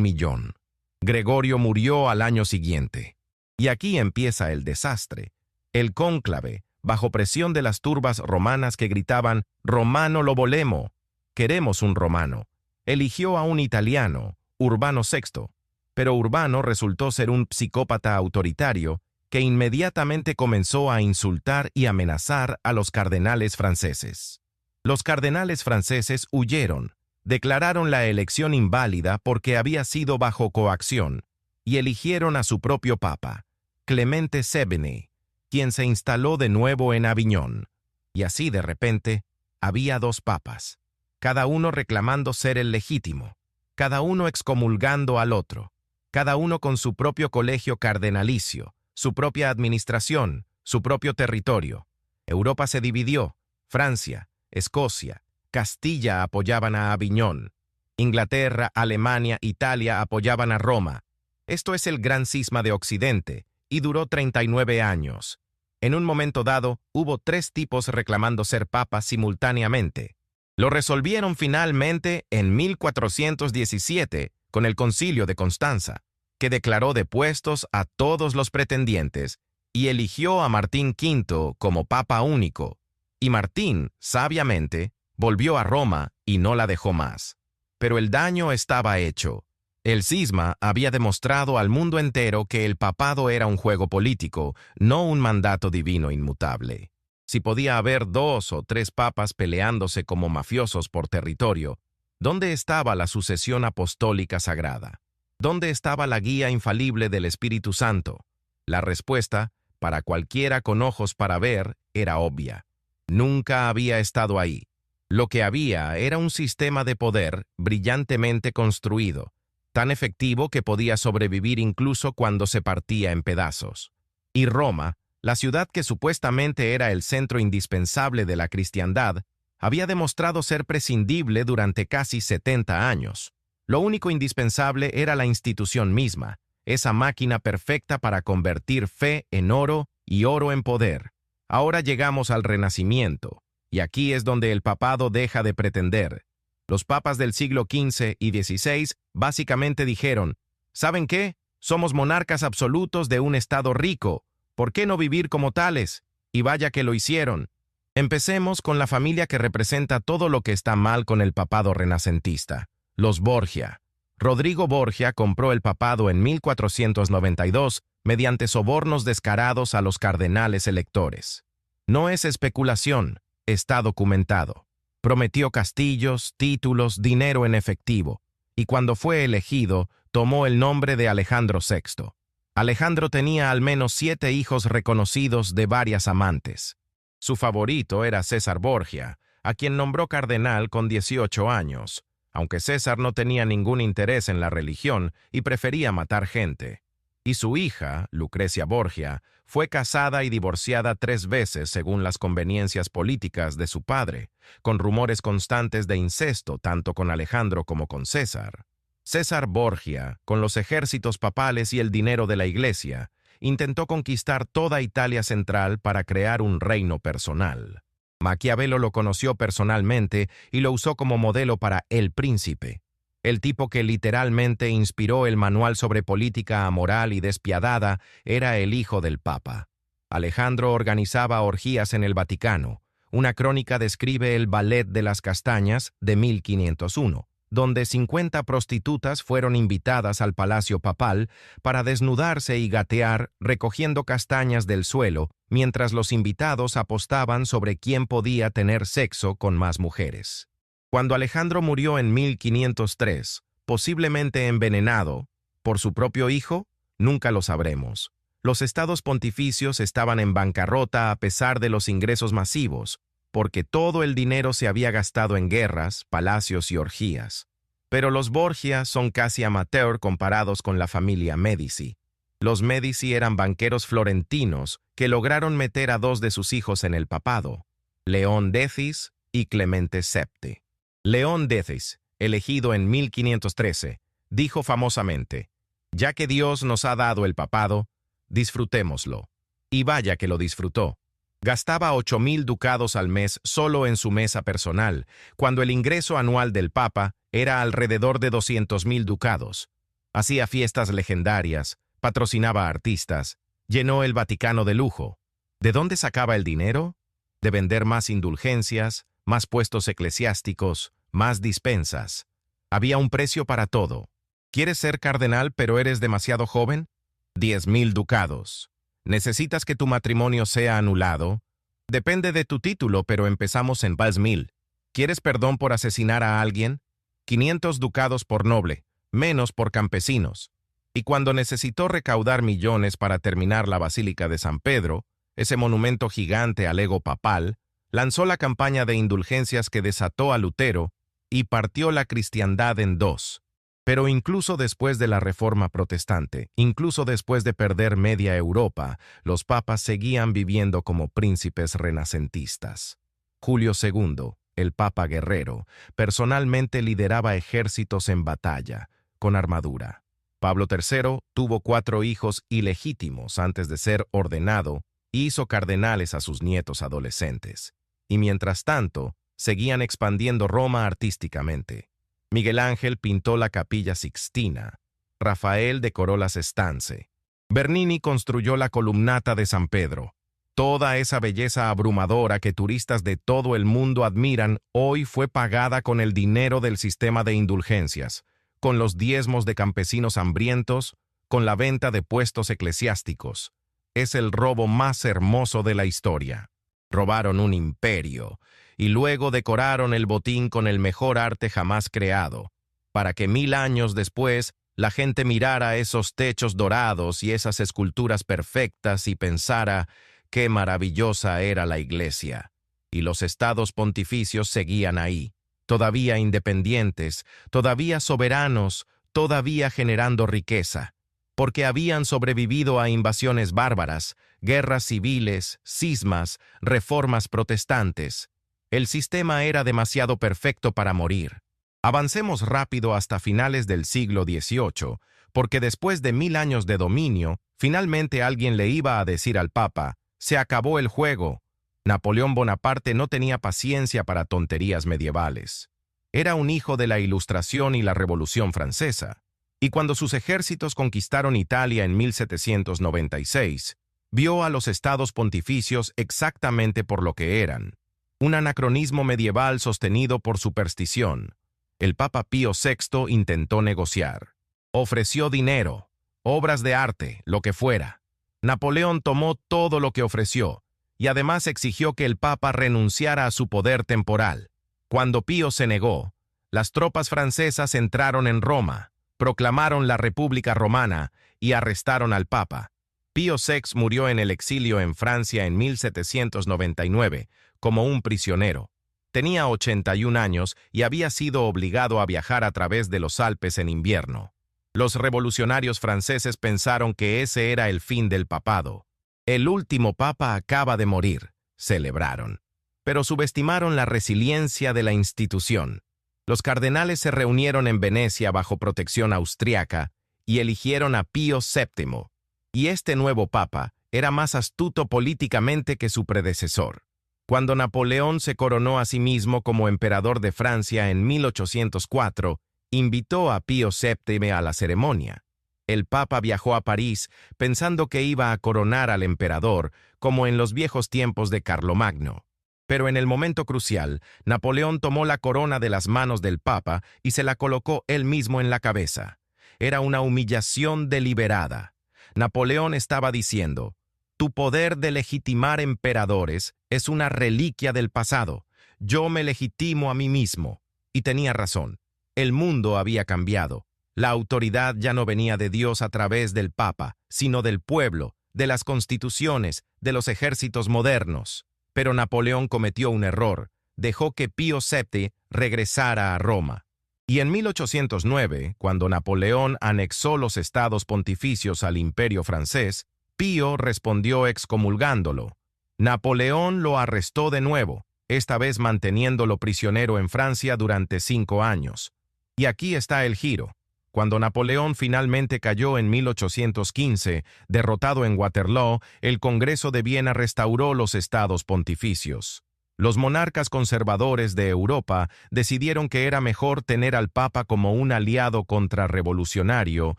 millón. Gregorio murió al año siguiente. Y aquí empieza el desastre. El cónclave, bajo presión de las turbas romanas que gritaban «Romano lo volemo», queremos un romano, eligió a un italiano, Urbano VI, pero Urbano resultó ser un psicópata autoritario que inmediatamente comenzó a insultar y amenazar a los cardenales franceses. Los cardenales franceses huyeron, declararon la elección inválida porque había sido bajo coacción, y eligieron a su propio papa, Clemente VII, quien se instaló de nuevo en Aviñón. Y así de repente, había 2 papas, cada uno reclamando ser el legítimo, cada uno excomulgando al otro, cada uno con su propio colegio cardenalicio, su propia administración, su propio territorio. Europa se dividió. Francia, Escocia, Castilla apoyaban a Aviñón. Inglaterra, Alemania, Italia apoyaban a Roma. Esto es el gran cisma de Occidente, y duró 39 años. En un momento dado, hubo 3 tipos reclamando ser papas simultáneamente. Lo resolvieron finalmente en 1417 con el Concilio de Constanza, que declaró depuestos a todos los pretendientes y eligió a Martín V como papa único. Y Martín, sabiamente, volvió a Roma y no la dejó más. Pero el daño estaba hecho. El cisma había demostrado al mundo entero que el papado era un juego político, no un mandato divino inmutable. Si podía haber 2 o 3 papas peleándose como mafiosos por territorio, ¿dónde estaba la sucesión apostólica sagrada? ¿Dónde estaba la guía infalible del Espíritu Santo? La respuesta, para cualquiera con ojos para ver, era obvia. Nunca había estado ahí. Lo que había era un sistema de poder brillantemente construido, tan efectivo que podía sobrevivir incluso cuando se partía en pedazos. Y Roma, la ciudad que supuestamente era el centro indispensable de la cristiandad, había demostrado ser prescindible durante casi 70 años. Lo único indispensable era la institución misma, esa máquina perfecta para convertir fe en oro y oro en poder. Ahora llegamos al Renacimiento, y aquí es donde el papado deja de pretender. Los papas del siglo XV y XVI básicamente dijeron, ¿saben qué? Somos monarcas absolutos de un estado rico. ¿Por qué no vivir como tales? Y vaya que lo hicieron. Empecemos con la familia que representa todo lo que está mal con el papado renacentista, los Borgia. Rodrigo Borgia compró el papado en 1492 mediante sobornos descarados a los cardenales electores. No es especulación, está documentado. Prometió castillos, títulos, dinero en efectivo, y cuando fue elegido, tomó el nombre de Alejandro VI. Alejandro tenía al menos 7 hijos reconocidos de varias amantes. Su favorito era César Borgia, a quien nombró cardenal con 18 años, aunque César no tenía ningún interés en la religión y prefería matar gente. Y su hija, Lucrecia Borgia, fue casada y divorciada 3 veces según las conveniencias políticas de su padre, con rumores constantes de incesto tanto con Alejandro como con César. César Borgia, con los ejércitos papales y el dinero de la Iglesia, intentó conquistar toda Italia central para crear un reino personal. Maquiavelo lo conoció personalmente y lo usó como modelo para El Príncipe, el tipo que literalmente inspiró el manual sobre política amoral y despiadada era el hijo del Papa. Alejandro organizaba orgías en el Vaticano. Una crónica describe el Ballet de las Castañas de 1501, donde 50 prostitutas fueron invitadas al palacio papal para desnudarse y gatear recogiendo castañas del suelo mientras los invitados apostaban sobre quién podía tener sexo con más mujeres. Cuando Alejandro murió en 1503, posiblemente envenenado por su propio hijo, nunca lo sabremos. Los estados pontificios estaban en bancarrota a pesar de los ingresos masivos, porque todo el dinero se había gastado en guerras, palacios y orgías. Pero los Borgia son casi amateur comparados con la familia Medici. Los Medici eran banqueros florentinos que lograron meter a dos de sus hijos en el papado, León X y Clemente VII. León X, elegido en 1513, dijo famosamente: «Ya que Dios nos ha dado el papado, disfrutémoslo». Y vaya que lo disfrutó. Gastaba 8.000 ducados al mes solo en su mesa personal, cuando el ingreso anual del Papa era alrededor de 200.000 ducados. Hacía fiestas legendarias, patrocinaba a artistas, llenó el Vaticano de lujo. ¿De dónde sacaba el dinero? De vender más indulgencias, más puestos eclesiásticos, más dispensas. Había un precio para todo. ¿Quieres ser cardenal pero eres demasiado joven? 10.000 ducados. ¿Necesitas que tu matrimonio sea anulado? Depende de tu título, pero empezamos en 10.000. ¿Quieres perdón por asesinar a alguien? 500 ducados por noble, menos por campesinos. Y cuando necesitó recaudar millones para terminar la Basílica de San Pedro, ese monumento gigante al ego papal, lanzó la campaña de indulgencias que desató a Lutero y partió la cristiandad en dos. Pero incluso después de la Reforma Protestante, incluso después de perder media Europa, los papas seguían viviendo como príncipes renacentistas. Julio II, el papa guerrero, personalmente lideraba ejércitos en batalla, con armadura. Pablo III tuvo 4 hijos ilegítimos antes de ser ordenado y hizo cardenales a sus nietos adolescentes. Y mientras tanto, seguían expandiendo Roma artísticamente. Miguel Ángel pintó la Capilla Sixtina, Rafael decoró las estancias, Bernini construyó la columnata de San Pedro. Toda esa belleza abrumadora que turistas de todo el mundo admiran hoy fue pagada con el dinero del sistema de indulgencias, con los diezmos de campesinos hambrientos, con la venta de puestos eclesiásticos. Es el robo más hermoso de la historia. Robaron un imperio y luego decoraron el botín con el mejor arte jamás creado, para que 1000 años después la gente mirara esos techos dorados y esas esculturas perfectas y pensara qué maravillosa era la iglesia. Y los estados pontificios seguían ahí, todavía independientes, todavía soberanos, todavía generando riqueza, porque habían sobrevivido a invasiones bárbaras, guerras civiles, cismas, reformas protestantes. El sistema era demasiado perfecto para morir. Avancemos rápido hasta finales del siglo XVIII, porque después de 1000 años de dominio, finalmente alguien le iba a decir al Papa: «Se acabó el juego». Napoleón Bonaparte no tenía paciencia para tonterías medievales. Era un hijo de la Ilustración y la Revolución Francesa, y cuando sus ejércitos conquistaron Italia en 1796, vio a los estados pontificios exactamente por lo que eran: un anacronismo medieval sostenido por superstición. El Papa Pío VI intentó negociar. Ofreció dinero, obras de arte, lo que fuera. Napoleón tomó todo lo que ofreció, y además exigió que el Papa renunciara a su poder temporal. Cuando Pío se negó, las tropas francesas entraron en Roma, proclamaron la República Romana y arrestaron al Papa. Pío VI murió en el exilio en Francia en 1799, como un prisionero. Tenía 81 años y había sido obligado a viajar a través de los Alpes en invierno. Los revolucionarios franceses pensaron que ese era el fin del papado. El último papa acaba de morir, celebraron. Pero subestimaron la resiliencia de la institución. Los cardenales se reunieron en Venecia bajo protección austriaca y eligieron a Pío VII. Y este nuevo papa era más astuto políticamente que su predecesor. Cuando Napoleón se coronó a sí mismo como emperador de Francia en 1804, invitó a Pío VII a la ceremonia. El Papa viajó a París pensando que iba a coronar al emperador, como en los viejos tiempos de Carlomagno. Pero en el momento crucial, Napoleón tomó la corona de las manos del Papa y se la colocó él mismo en la cabeza. Era una humillación deliberada. Napoleón estaba diciendo: Tu poder de legitimar emperadores es una reliquia del pasado. Yo me legitimo a mí mismo. Y tenía razón. El mundo había cambiado. La autoridad ya no venía de Dios a través del Papa, sino del pueblo, de las constituciones, de los ejércitos modernos. Pero Napoleón cometió un error. Dejó que Pío VII regresara a Roma. Y en 1809, cuando Napoleón anexó los estados pontificios al Imperio francés, Pío respondió excomulgándolo. Napoleón lo arrestó de nuevo, esta vez manteniéndolo prisionero en Francia durante 5 años. Y aquí está el giro. Cuando Napoleón finalmente cayó en 1815, derrotado en Waterloo, el Congreso de Viena restauró los estados pontificios. Los monarcas conservadores de Europa decidieron que era mejor tener al Papa como un aliado contrarrevolucionario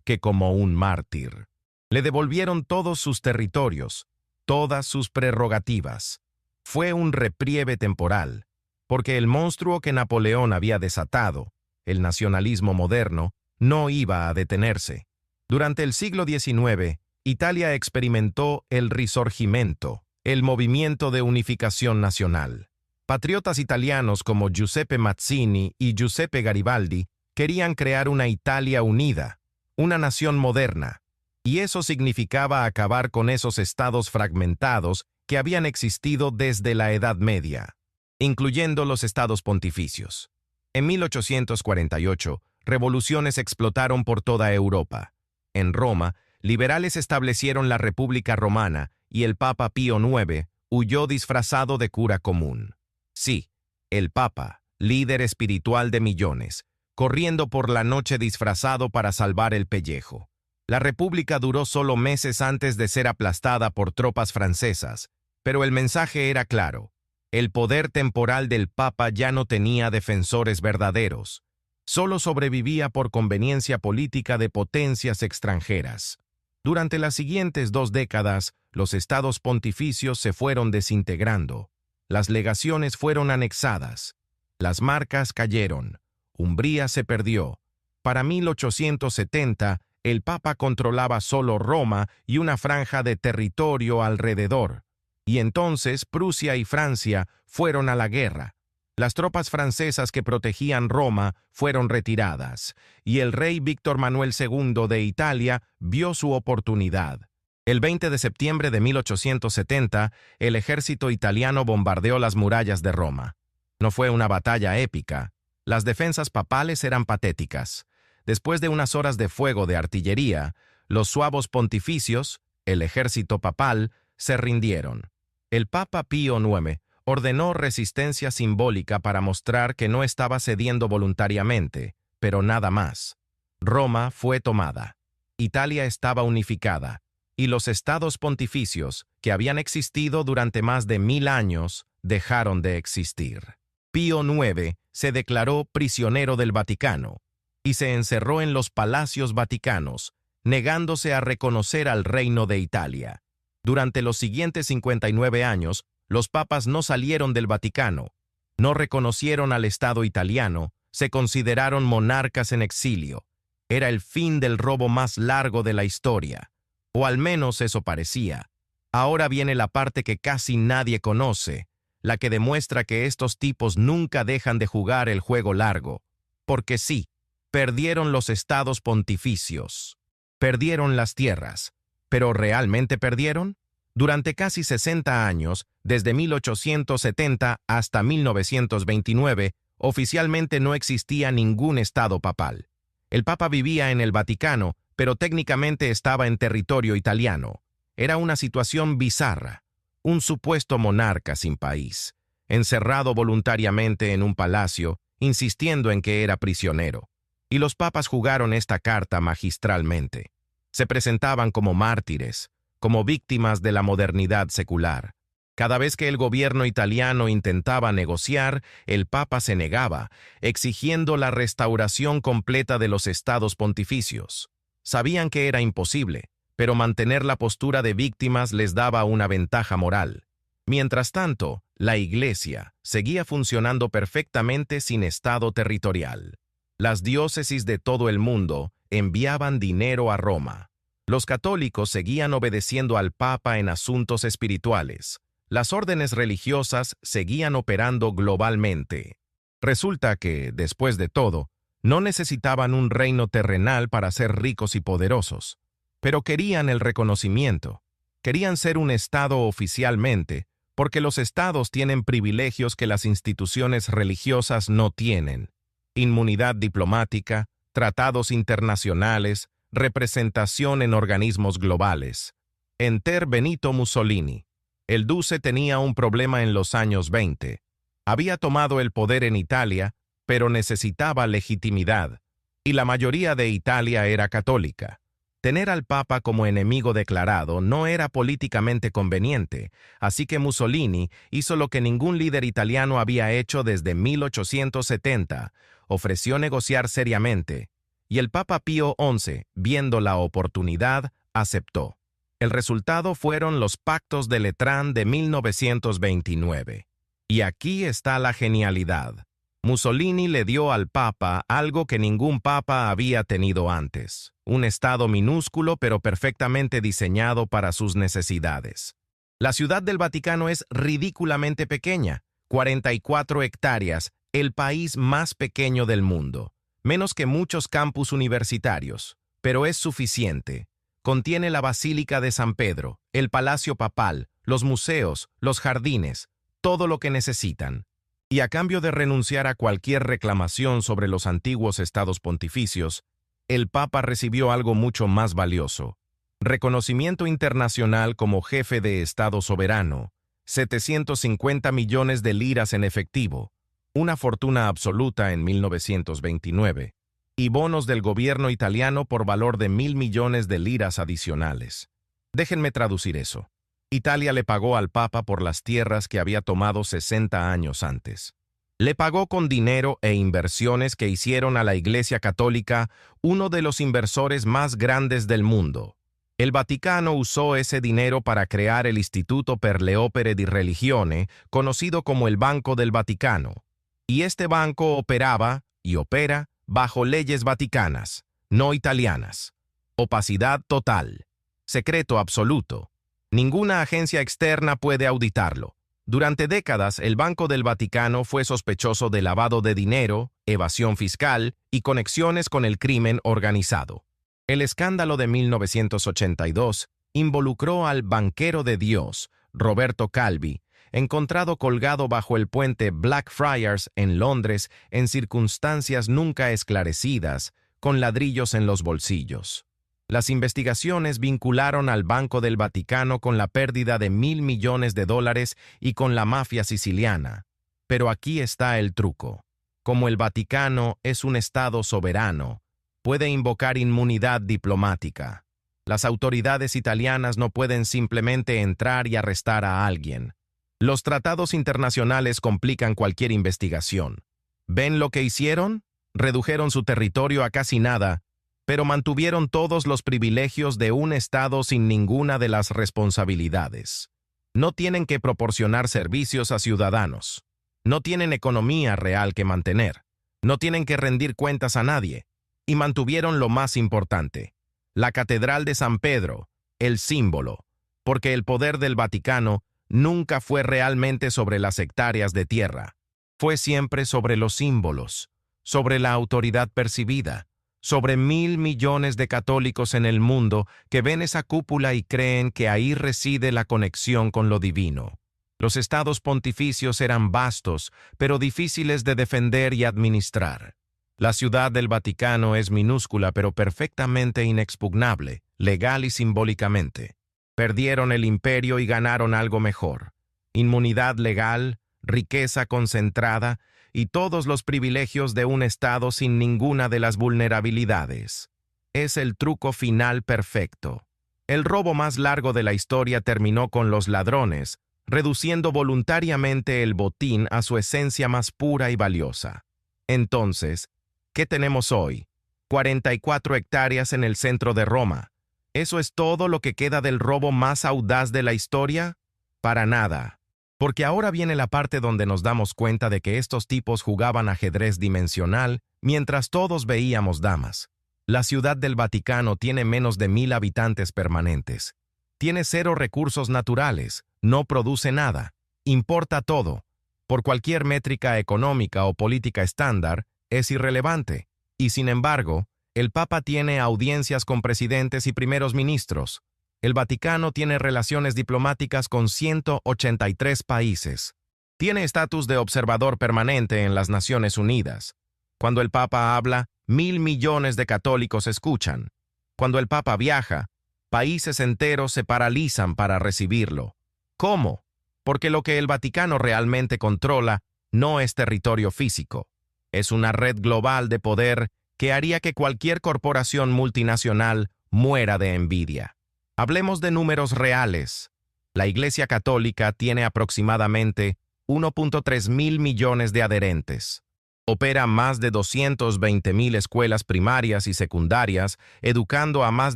que como un mártir. Le devolvieron todos sus territorios, todas sus prerrogativas. Fue un reprieve temporal, porque el monstruo que Napoleón había desatado, el nacionalismo moderno, no iba a detenerse. Durante el siglo XIX, Italia experimentó el Risorgimento, el movimiento de unificación nacional. Patriotas italianos como Giuseppe Mazzini y Giuseppe Garibaldi querían crear una Italia unida, una nación moderna, y eso significaba acabar con esos estados fragmentados que habían existido desde la Edad Media, incluyendo los estados pontificios. En 1848, revoluciones explotaron por toda Europa. En Roma, liberales establecieron la República Romana y el Papa Pío IX huyó disfrazado de cura común. Sí, el Papa, líder espiritual de millones, corriendo por la noche disfrazado para salvar el pellejo. La República duró solo meses antes de ser aplastada por tropas francesas, pero el mensaje era claro. El poder temporal del Papa ya no tenía defensores verdaderos. Solo sobrevivía por conveniencia política de potencias extranjeras. Durante las siguientes 2 décadas, los estados pontificios se fueron desintegrando. Las legaciones fueron anexadas. Las marcas cayeron. Umbría se perdió. Para 1870, el Papa controlaba solo Roma y una franja de territorio alrededor. Y entonces Prusia y Francia fueron a la guerra. Las tropas francesas que protegían Roma fueron retiradas, y el rey Víctor Manuel II de Italia vio su oportunidad. El 20 de septiembre de 1870, el ejército italiano bombardeó las murallas de Roma. No fue una batalla épica. Las defensas papales eran patéticas. Después de unas horas de fuego de artillería, los suavos pontificios, el ejército papal, se rindieron. El Papa Pío IX ordenó resistencia simbólica para mostrar que no estaba cediendo voluntariamente, pero nada más. Roma fue tomada. Italia estaba unificada, y los estados pontificios, que habían existido durante más de 1000 años, dejaron de existir. Pío IX se declaró prisionero del Vaticano y se encerró en los palacios vaticanos, negándose a reconocer al Reino de Italia. Durante los siguientes 59 años, los papas no salieron del Vaticano, no reconocieron al Estado italiano, se consideraron monarcas en exilio. Era el fin del robo más largo de la historia, o al menos eso parecía. Ahora viene la parte que casi nadie conoce, la que demuestra que estos tipos nunca dejan de jugar el juego largo. Porque sí, perdieron los estados pontificios, perdieron las tierras, pero ¿realmente perdieron? Durante casi 60 años, desde 1870 hasta 1929, oficialmente no existía ningún estado papal. El Papa vivía en el Vaticano, pero técnicamente estaba en territorio italiano. Era una situación bizarra, un supuesto monarca sin país, encerrado voluntariamente en un palacio, insistiendo en que era prisionero. Y los papas jugaron esta carta magistralmente. Se presentaban como mártires, como víctimas de la modernidad secular. Cada vez que el gobierno italiano intentaba negociar, el Papa se negaba, exigiendo la restauración completa de los estados pontificios. Sabían que era imposible, pero mantener la postura de víctimas les daba una ventaja moral. Mientras tanto, la Iglesia seguía funcionando perfectamente sin estado territorial. Las diócesis de todo el mundo enviaban dinero a Roma. Los católicos seguían obedeciendo al Papa en asuntos espirituales. Las órdenes religiosas seguían operando globalmente. Resulta que, después de todo, no necesitaban un reino terrenal para ser ricos y poderosos, pero querían el reconocimiento. Querían ser un Estado oficialmente, porque los Estados tienen privilegios que las instituciones religiosas no tienen: inmunidad diplomática, tratados internacionales, representación en organismos globales. Enter Benito Mussolini. El Duce tenía un problema en los años 20. Había tomado el poder en Italia, pero necesitaba legitimidad, y la mayoría de Italia era católica. Tener al Papa como enemigo declarado no era políticamente conveniente, así que Mussolini hizo lo que ningún líder italiano había hecho desde 1870, ofreció negociar seriamente, y el Papa Pío XI, viendo la oportunidad, aceptó. El resultado fueron los Pactos de Letrán de 1929. Y aquí está la genialidad. Mussolini le dio al Papa algo que ningún Papa había tenido antes: un Estado minúsculo pero perfectamente diseñado para sus necesidades. La Ciudad del Vaticano es ridículamente pequeña, 44 hectáreas, el país más pequeño del mundo, menos que muchos campus universitarios, pero es suficiente. Contiene la Basílica de San Pedro, el Palacio Papal, los museos, los jardines, todo lo que necesitan. Y a cambio de renunciar a cualquier reclamación sobre los antiguos estados pontificios, el Papa recibió algo mucho más valioso: reconocimiento internacional como jefe de Estado soberano, 750 millones de liras en efectivo, una fortuna absoluta en 1929, y bonos del gobierno italiano por valor de 1.000 millones de liras adicionales. Déjenme traducir eso. Italia le pagó al Papa por las tierras que había tomado 60 años antes. Le pagó con dinero e inversiones que hicieron a la Iglesia Católica uno de los inversores más grandes del mundo. El Vaticano usó ese dinero para crear el Istituto per le Opere di Religione, conocido como el Banco del Vaticano. Y este banco operaba, y opera, bajo leyes vaticanas, no italianas. Opacidad total. Secreto absoluto. Ninguna agencia externa puede auditarlo. Durante décadas, el Banco del Vaticano fue sospechoso de lavado de dinero, evasión fiscal y conexiones con el crimen organizado. El escándalo de 1982 involucró al banquero de Dios, Roberto Calvi, encontrado colgado bajo el puente Blackfriars en Londres en circunstancias nunca esclarecidas, con ladrillos en los bolsillos. Las investigaciones vincularon al Banco del Vaticano con la pérdida de 1.000 millones de dólares y con la mafia siciliana. Pero aquí está el truco. Como el Vaticano es un Estado soberano, puede invocar inmunidad diplomática. Las autoridades italianas no pueden simplemente entrar y arrestar a alguien. Los tratados internacionales complican cualquier investigación. ¿Ven lo que hicieron? Redujeron su territorio a casi nada, pero mantuvieron todos los privilegios de un Estado sin ninguna de las responsabilidades. No tienen que proporcionar servicios a ciudadanos. No tienen economía real que mantener. No tienen que rendir cuentas a nadie. Y mantuvieron lo más importante: la Catedral de San Pedro, el símbolo, porque el poder del Vaticano nunca fue realmente sobre las hectáreas de tierra. Fue siempre sobre los símbolos, sobre la autoridad percibida, sobre 1.000 millones de católicos en el mundo que ven esa cúpula y creen que ahí reside la conexión con lo divino. Los estados pontificios eran vastos, pero difíciles de defender y administrar. La Ciudad del Vaticano es minúscula pero perfectamente inexpugnable, legal y simbólicamente. Perdieron el imperio y ganaron algo mejor: inmunidad legal, riqueza concentrada y todos los privilegios de un Estado sin ninguna de las vulnerabilidades. Es el truco final perfecto. El robo más largo de la historia terminó con los ladrones, reduciendo voluntariamente el botín a su esencia más pura y valiosa. Entonces, ¿qué tenemos hoy? 44 hectáreas en el centro de Roma. ¿Eso es todo lo que queda del robo más audaz de la historia? Para nada. Porque ahora viene la parte donde nos damos cuenta de que estos tipos jugaban ajedrez dimensional mientras todos veíamos damas. La Ciudad del Vaticano tiene menos de 1.000 habitantes permanentes. Tiene 0 recursos naturales, no produce nada, importa todo. Por cualquier métrica económica o política estándar, es irrelevante. Y sin embargo, el Papa tiene audiencias con presidentes y primeros ministros. El Vaticano tiene relaciones diplomáticas con 183 países. Tiene estatus de observador permanente en las Naciones Unidas. Cuando el Papa habla, 1.000 millones de católicos escuchan. Cuando el Papa viaja, países enteros se paralizan para recibirlo. ¿Cómo? Porque lo que el Vaticano realmente controla no es territorio físico. Es una red global de poder que haría que cualquier corporación multinacional muera de envidia. Hablemos de números reales. La Iglesia Católica tiene aproximadamente 1.3 mil millones de adherentes. Opera más de 220.000 escuelas primarias y secundarias, educando a más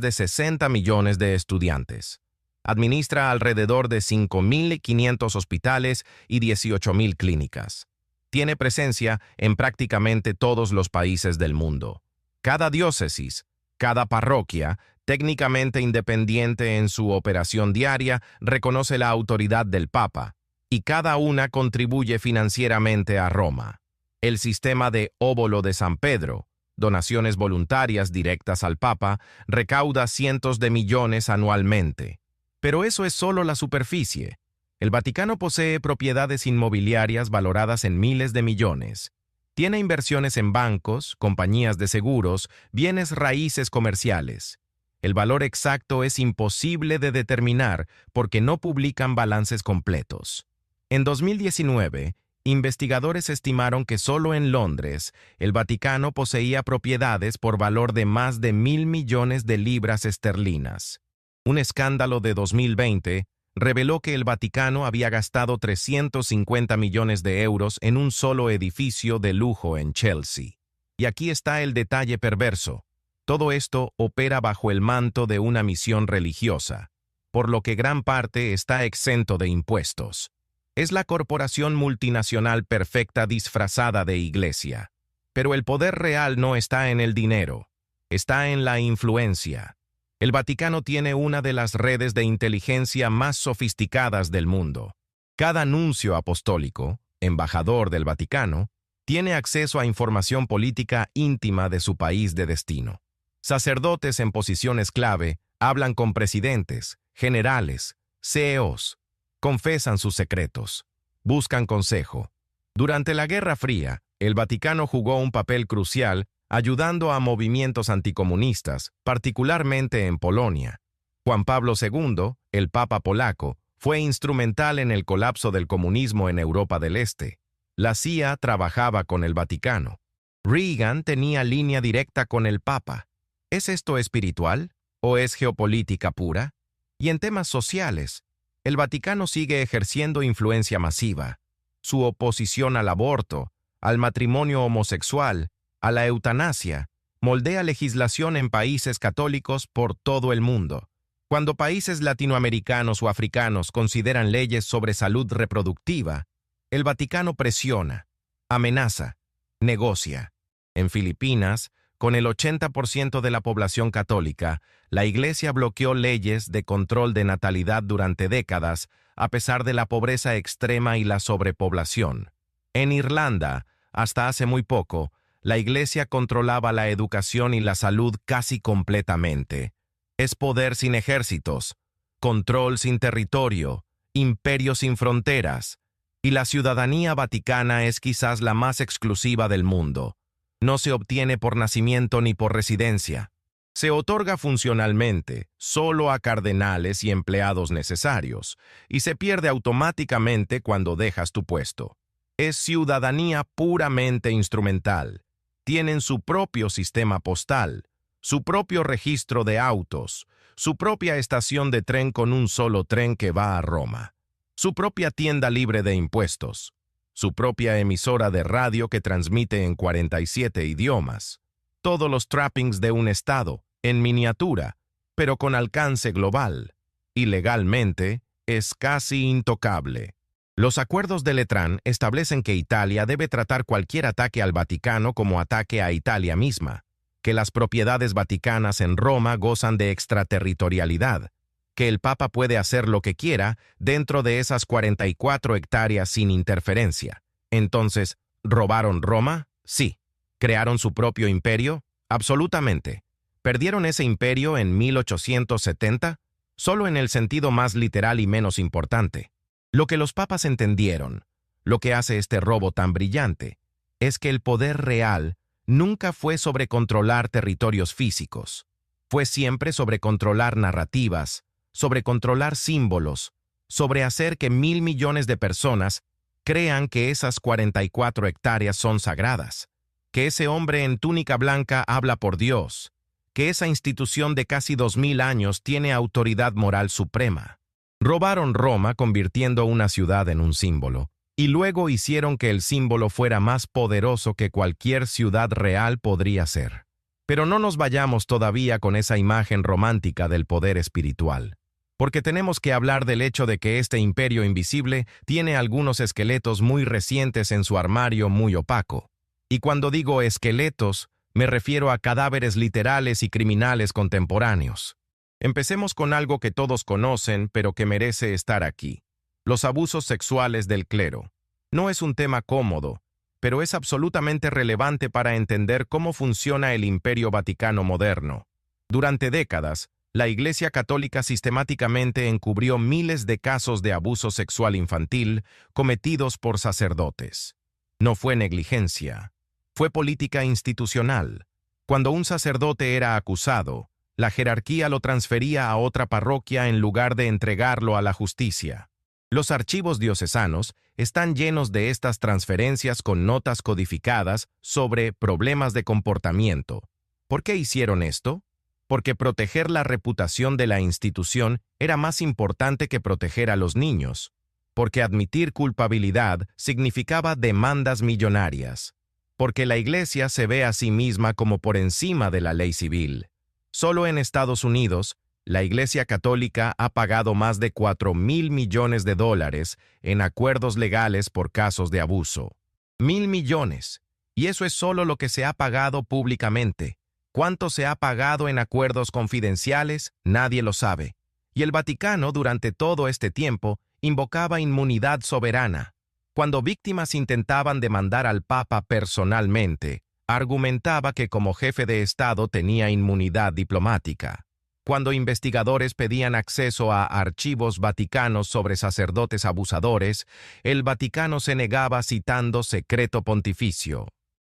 de 60 millones de estudiantes. Administra alrededor de 5.500 hospitales y 18.000 clínicas. Tiene presencia en prácticamente todos los países del mundo. Cada diócesis, cada parroquia, técnicamente independiente en su operación diaria, reconoce la autoridad del Papa, y cada una contribuye financieramente a Roma. El sistema de óbolo de San Pedro, donaciones voluntarias directas al Papa, recauda cientos de millones anualmente. Pero eso es solo la superficie. El Vaticano posee propiedades inmobiliarias valoradas en miles de millones. Tiene inversiones en bancos, compañías de seguros, bienes raíces comerciales. El valor exacto es imposible de determinar porque no publican balances completos. En 2019, investigadores estimaron que solo en Londres, el Vaticano poseía propiedades por valor de más de 1.000 millones de libras esterlinas. Un escándalo de 2020 reveló que el Vaticano había gastado 350 millones de euros en un solo edificio de lujo en Chelsea. Y aquí está el detalle perverso. Todo esto opera bajo el manto de una misión religiosa, por lo que gran parte está exento de impuestos. Es la corporación multinacional perfecta disfrazada de iglesia. Pero el poder real no está en el dinero, está en la influencia. El Vaticano tiene una de las redes de inteligencia más sofisticadas del mundo. Cada nuncio apostólico, embajador del Vaticano, tiene acceso a información política íntima de su país de destino. Sacerdotes en posiciones clave hablan con presidentes, generales, CEOs, confesan sus secretos, buscan consejo. Durante la Guerra Fría, el Vaticano jugó un papel crucial ayudando a movimientos anticomunistas, particularmente en Polonia. Juan Pablo II, el Papa polaco, fue instrumental en el colapso del comunismo en Europa del Este. La CIA trabajaba con el Vaticano. Reagan tenía línea directa con el Papa. ¿Es esto espiritual o es geopolítica pura? Y en temas sociales, el Vaticano sigue ejerciendo influencia masiva. Su oposición al aborto, al matrimonio homosexual, a la eutanasia, moldea legislación en países católicos por todo el mundo. Cuando países latinoamericanos o africanos consideran leyes sobre salud reproductiva, el Vaticano presiona, amenaza, negocia. En Filipinas, con el 80% de la población católica, la Iglesia bloqueó leyes de control de natalidad durante décadas, a pesar de la pobreza extrema y la sobrepoblación. En Irlanda, hasta hace muy poco, la Iglesia controlaba la educación y la salud casi completamente. Es poder sin ejércitos, control sin territorio, imperio sin fronteras, y la ciudadanía vaticana es quizás la más exclusiva del mundo. No se obtiene por nacimiento ni por residencia. Se otorga funcionalmente solo a cardenales y empleados necesarios, y se pierde automáticamente cuando dejas tu puesto. Es ciudadanía puramente instrumental. Tienen su propio sistema postal, su propio registro de autos, su propia estación de tren con un solo tren que va a Roma, su propia tienda libre de impuestos, su propia emisora de radio que transmite en 47 idiomas, todos los trappings de un estado, en miniatura, pero con alcance global, y legalmente es casi intocable. Los acuerdos de Letrán establecen que Italia debe tratar cualquier ataque al Vaticano como ataque a Italia misma. que las propiedades vaticanas en Roma gozan de extraterritorialidad, que el Papa puede hacer lo que quiera dentro de esas 44 hectáreas sin interferencia. Entonces, ¿robaron Roma? Sí. ¿Crearon su propio imperio? Absolutamente. ¿Perdieron ese imperio en 1870? Solo en el sentido más literal y menos importante. Lo que los papas entendieron, lo que hace este robo tan brillante, es que el poder real nunca fue sobre controlar territorios físicos. Fue siempre sobre controlar narrativas, sobre controlar símbolos, sobre hacer que 1.000 millones de personas crean que esas 44 hectáreas son sagradas, que ese hombre en túnica blanca habla por Dios, que esa institución de casi 2000 años tiene autoridad moral suprema. Robaron Roma convirtiendo una ciudad en un símbolo, y luego hicieron que el símbolo fuera más poderoso que cualquier ciudad real podría ser. Pero no nos vayamos todavía con esa imagen romántica del poder espiritual, porque tenemos que hablar del hecho de que este imperio invisible tiene algunos esqueletos muy recientes en su armario muy opaco. Y cuando digo esqueletos, me refiero a cadáveres literales y criminales contemporáneos. Empecemos con algo que todos conocen, pero que merece estar aquí: los abusos sexuales del clero. No es un tema cómodo, pero es absolutamente relevante para entender cómo funciona el Imperio Vaticano moderno. Durante décadas, la Iglesia Católica sistemáticamente encubrió miles de casos de abuso sexual infantil cometidos por sacerdotes. No fue negligencia, fue política institucional. Cuando un sacerdote era acusado, la jerarquía lo transfería a otra parroquia en lugar de entregarlo a la justicia. Los archivos diocesanos están llenos de estas transferencias con notas codificadas sobre problemas de comportamiento. ¿Por qué hicieron esto? Porque proteger la reputación de la institución era más importante que proteger a los niños. Porque admitir culpabilidad significaba demandas millonarias. Porque la Iglesia se ve a sí misma como por encima de la ley civil. Solo en Estados Unidos, la Iglesia Católica ha pagado más de $4.000 millones en acuerdos legales por casos de abuso. 1.000 millones. Y eso es solo lo que se ha pagado públicamente. ¿Cuánto se ha pagado en acuerdos confidenciales? Nadie lo sabe. Y el Vaticano, durante todo este tiempo, invocaba inmunidad soberana. Cuando víctimas intentaban demandar al Papa personalmente, argumentaba que como jefe de Estado tenía inmunidad diplomática. Cuando investigadores pedían acceso a archivos vaticanos sobre sacerdotes abusadores, el Vaticano se negaba citando secreto pontificio.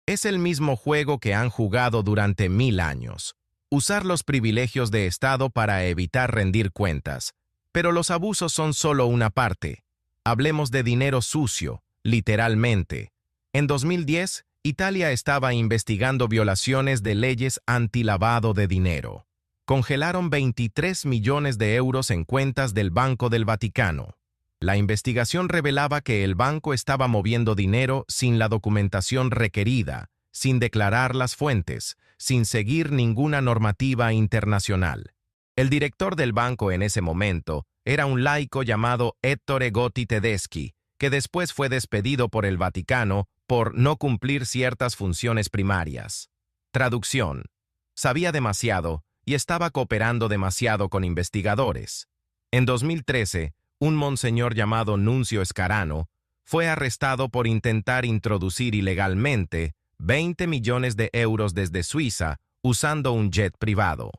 Es el mismo juego que han jugado durante 1000 años. Usar los privilegios de Estado para evitar rendir cuentas. Pero los abusos son solo una parte. Hablemos de dinero sucio, literalmente. En 2010, Italia estaba investigando violaciones de leyes antilavado de dinero. Congelaron 23 millones de euros en cuentas del Banco del Vaticano. La investigación revelaba que el banco estaba moviendo dinero sin la documentación requerida, sin declarar las fuentes, sin seguir ninguna normativa internacional. El director del banco en ese momento era un laico llamado Ettore Gotti Tedeschi, que después fue despedido por el Vaticano por no cumplir ciertas funciones primarias. Traducción: sabía demasiado y estaba cooperando demasiado con investigadores. En 2013, un monseñor llamado Nunzio Scarano fue arrestado por intentar introducir ilegalmente 20 millones de euros desde Suiza usando un jet privado.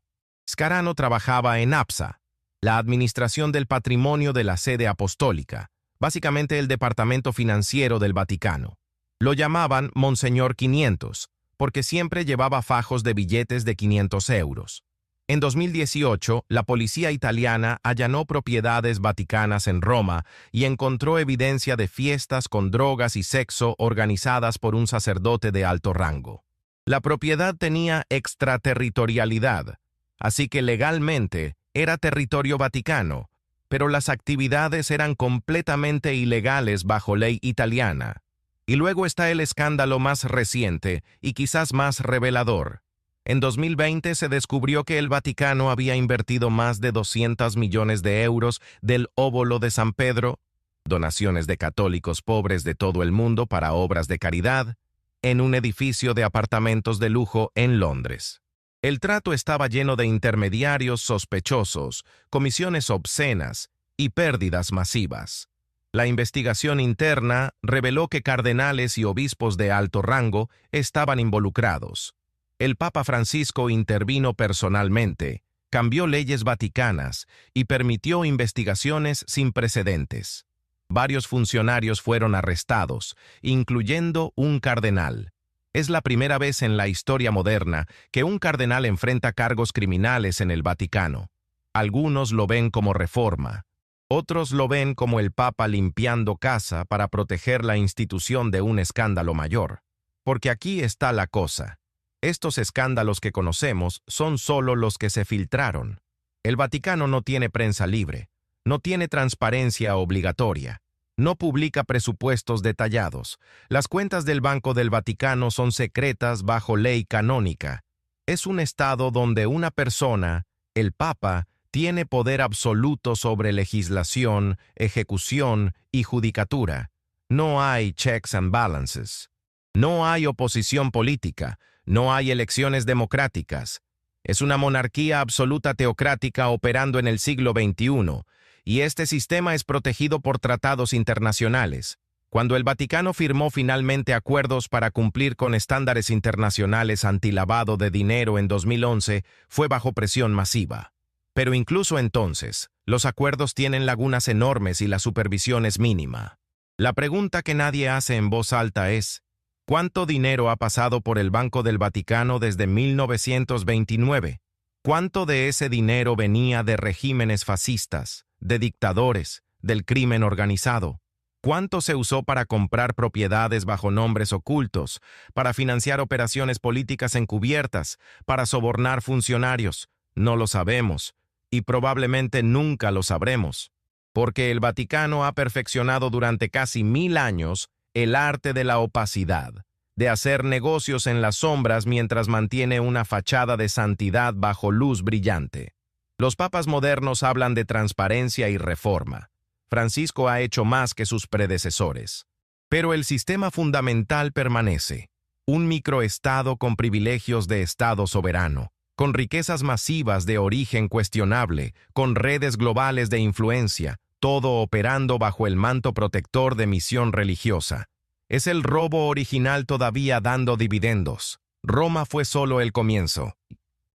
Scarano trabajaba en APSA, la Administración del Patrimonio de la Sede Apostólica, básicamente el departamento financiero del Vaticano. Lo llamaban Monseñor 500, porque siempre llevaba fajos de billetes de 500 euros. En 2018, la policía italiana allanó propiedades vaticanas en Roma y encontró evidencia de fiestas con drogas y sexo organizadas por un sacerdote de alto rango. La propiedad tenía extraterritorialidad, así que legalmente era territorio vaticano, pero las actividades eran completamente ilegales bajo ley italiana. Y luego está el escándalo más reciente y quizás más revelador. En 2020 se descubrió que el Vaticano había invertido más de 200 millones de euros del óbolo de San Pedro, donaciones de católicos pobres de todo el mundo para obras de caridad, en un edificio de apartamentos de lujo en Londres. El trato estaba lleno de intermediarios sospechosos, comisiones obscenas y pérdidas masivas. La investigación interna reveló que cardenales y obispos de alto rango estaban involucrados. El Papa Francisco intervino personalmente, cambió leyes vaticanas y permitió investigaciones sin precedentes. Varios funcionarios fueron arrestados, incluyendo un cardenal. Es la primera vez en la historia moderna que un cardenal enfrenta cargos criminales en el Vaticano. Algunos lo ven como reforma. Otros lo ven como el Papa limpiando casa para proteger la institución de un escándalo mayor. Porque aquí está la cosa. Estos escándalos que conocemos son solo los que se filtraron. El Vaticano no tiene prensa libre, no tiene transparencia obligatoria, no publica presupuestos detallados. Las cuentas del Banco del Vaticano son secretas bajo ley canónica. Es un estado donde una persona, el Papa, tiene poder absoluto sobre legislación, ejecución y judicatura. No hay checks and balances. No hay oposición política. No hay elecciones democráticas. Es una monarquía absoluta teocrática operando en el siglo XXI, y este sistema es protegido por tratados internacionales. Cuando el Vaticano firmó finalmente acuerdos para cumplir con estándares internacionales antilavado de dinero en 2011, fue bajo presión masiva. Pero incluso entonces, los acuerdos tienen lagunas enormes y la supervisión es mínima. La pregunta que nadie hace en voz alta es: ¿cuánto dinero ha pasado por el Banco del Vaticano desde 1929? ¿Cuánto de ese dinero venía de regímenes fascistas, de dictadores, del crimen organizado? ¿Cuánto se usó para comprar propiedades bajo nombres ocultos, para financiar operaciones políticas encubiertas, para sobornar funcionarios? No lo sabemos, y probablemente nunca lo sabremos, porque el Vaticano ha perfeccionado durante casi 1000 años el arte de la opacidad, de hacer negocios en las sombras mientras mantiene una fachada de santidad bajo luz brillante. Los papas modernos hablan de transparencia y reforma. Francisco ha hecho más que sus predecesores. Pero el sistema fundamental permanece: un microestado con privilegios de Estado soberano, con riquezas masivas de origen cuestionable, con redes globales de influencia, todo operando bajo el manto protector de misión religiosa. Es el robo original todavía dando dividendos. Roma fue solo el comienzo.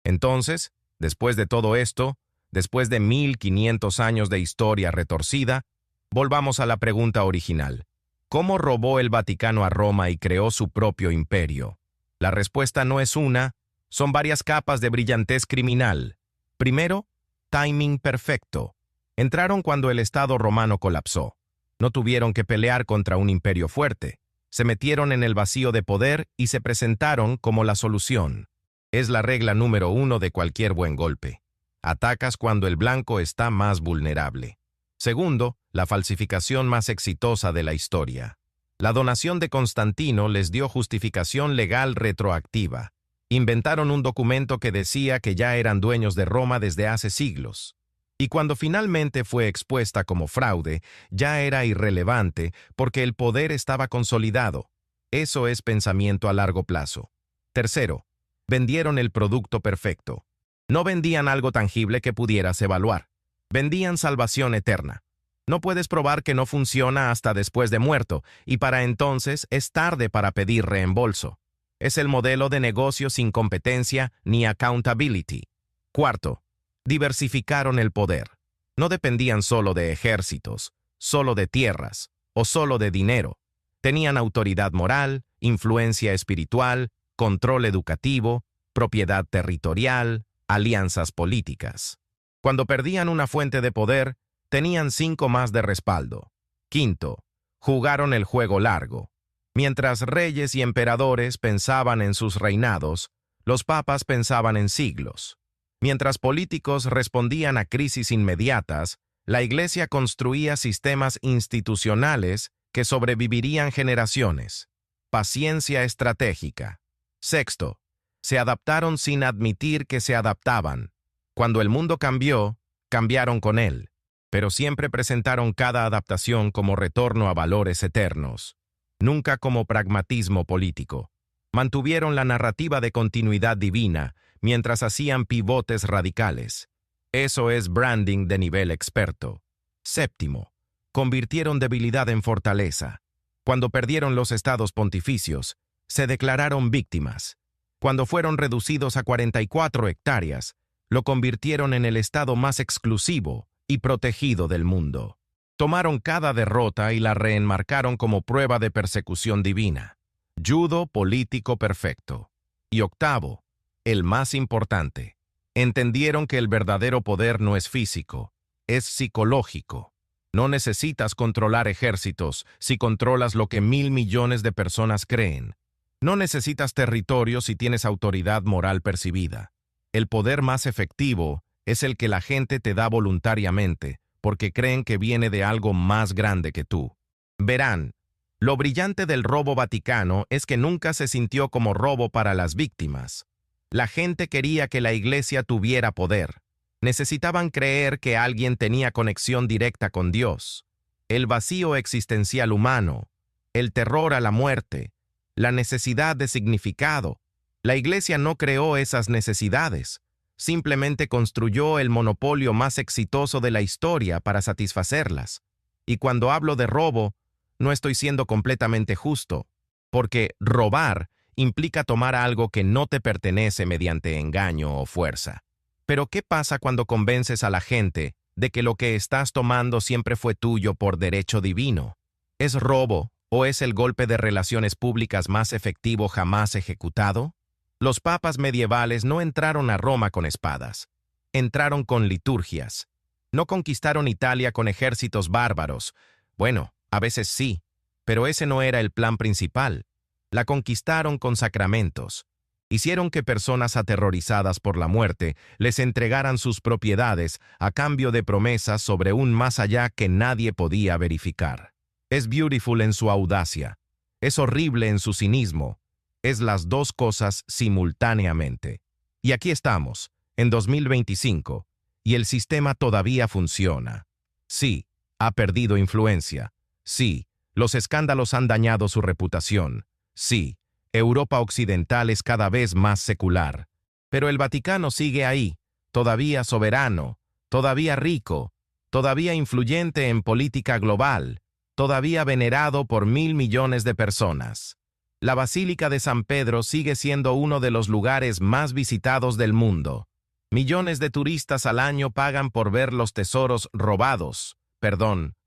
Entonces, después de todo esto, después de 1500 años de historia retorcida, volvamos a la pregunta original: ¿cómo robó el Vaticano a Roma y creó su propio imperio? La respuesta no es una, son varias capas de brillantez criminal. Primero, timing perfecto. Entraron cuando el Estado romano colapsó. No tuvieron que pelear contra un imperio fuerte. Se metieron en el vacío de poder y se presentaron como la solución. Es la regla número 1 de cualquier buen golpe. Atacas cuando el blanco está más vulnerable. Segundo, la falsificación más exitosa de la historia. La donación de Constantino les dio justificación legal retroactiva. Inventaron un documento que decía que ya eran dueños de Roma desde hace siglos. Y cuando finalmente fue expuesta como fraude, ya era irrelevante porque el poder estaba consolidado. Eso es pensamiento a largo plazo. Tercero, vendieron el producto perfecto. No vendían algo tangible que pudieras evaluar. Vendían salvación eterna. No puedes probar que no funciona hasta después de muerto, y para entonces es tarde para pedir reembolso. Es el modelo de negocio sin competencia ni accountability. Cuarto, diversificaron el poder. No dependían solo de ejércitos, solo de tierras o solo de dinero. Tenían autoridad moral, influencia espiritual, control educativo, propiedad territorial, alianzas políticas. Cuando perdían una fuente de poder, tenían 5 más de respaldo. Quinto, jugaron el juego largo. Mientras reyes y emperadores pensaban en sus reinados, los papas pensaban en siglos. Mientras políticos respondían a crisis inmediatas, la Iglesia construía sistemas institucionales que sobrevivirían generaciones. Paciencia estratégica. Sexto, se adaptaron sin admitir que se adaptaban. Cuando el mundo cambió, cambiaron con él, pero siempre presentaron cada adaptación como retorno a valores eternos, nunca como pragmatismo político. Mantuvieron la narrativa de continuidad divina, mientras hacían pivotes radicales. Eso es branding de nivel experto. Séptimo, convirtieron debilidad en fortaleza. Cuando perdieron los estados pontificios, se declararon víctimas. Cuando fueron reducidos a 44 hectáreas, lo convirtieron en el estado más exclusivo y protegido del mundo. Tomaron cada derrota y la reenmarcaron como prueba de persecución divina. Judo político perfecto. Y octavo, el más importante, entendieron que el verdadero poder no es físico, es psicológico. No necesitas controlar ejércitos si controlas lo que 1.000 millones de personas creen. No necesitas territorio si tienes autoridad moral percibida. El poder más efectivo es el que la gente te da voluntariamente, porque creen que viene de algo más grande que tú. Verán, lo brillante del robo vaticano es que nunca se sintió como robo para las víctimas. La gente quería que la iglesia tuviera poder. Necesitaban creer que alguien tenía conexión directa con Dios. El vacío existencial humano, el terror a la muerte, la necesidad de significado. La iglesia no creó esas necesidades. Simplemente construyó el monopolio más exitoso de la historia para satisfacerlas. Y cuando hablo de robo, no estoy siendo completamente justo, porque robar implica tomar algo que no te pertenece mediante engaño o fuerza. Pero ¿qué pasa cuando convences a la gente de que lo que estás tomando siempre fue tuyo por derecho divino? ¿Es robo o es el golpe de relaciones públicas más efectivo jamás ejecutado? Los papas medievales no entraron a Roma con espadas. Entraron con liturgias. No conquistaron Italia con ejércitos bárbaros. Bueno, a veces sí, pero ese no era el plan principal. La conquistaron con sacramentos. Hicieron que personas aterrorizadas por la muerte les entregaran sus propiedades a cambio de promesas sobre un más allá que nadie podía verificar. Es beautiful en su audacia. Es horrible en su cinismo. Es las dos cosas simultáneamente. Y aquí estamos, en 2025, y el sistema todavía funciona. Sí, ha perdido influencia. Sí, los escándalos han dañado su reputación. Sí, Europa Occidental es cada vez más secular. Pero el Vaticano sigue ahí, todavía soberano, todavía rico, todavía influyente en política global, todavía venerado por 1.000 millones de personas. La Basílica de San Pedro sigue siendo uno de los lugares más visitados del mundo. Millones de turistas al año pagan por ver los tesoros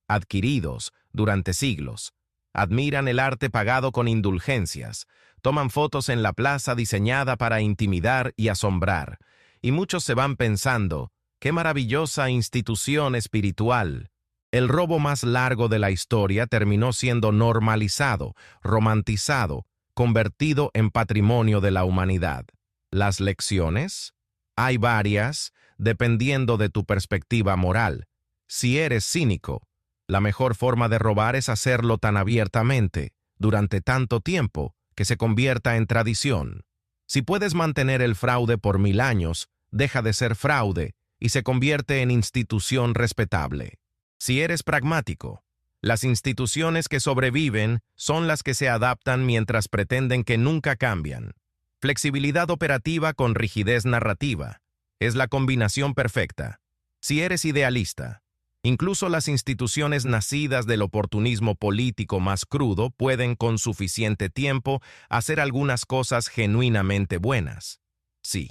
adquiridos durante siglos. Admiran el arte pagado con indulgencias, toman fotos en la plaza diseñada para intimidar y asombrar, y muchos se van pensando, ¡qué maravillosa institución espiritual! El robo más largo de la historia terminó siendo normalizado, romantizado, convertido en patrimonio de la humanidad. ¿Las lecciones? Hay varias, dependiendo de tu perspectiva moral. Si eres cínico, la mejor forma de robar es hacerlo tan abiertamente, durante tanto tiempo, que se convierta en tradición. Si puedes mantener el fraude por 1000 años, deja de ser fraude y se convierte en institución respetable. Si eres pragmático, las instituciones que sobreviven son las que se adaptan mientras pretenden que nunca cambian. Flexibilidad operativa con rigidez narrativa. Es la combinación perfecta. Si eres idealista, incluso las instituciones nacidas del oportunismo político más crudo pueden, con suficiente tiempo, hacer algunas cosas genuinamente buenas. Sí,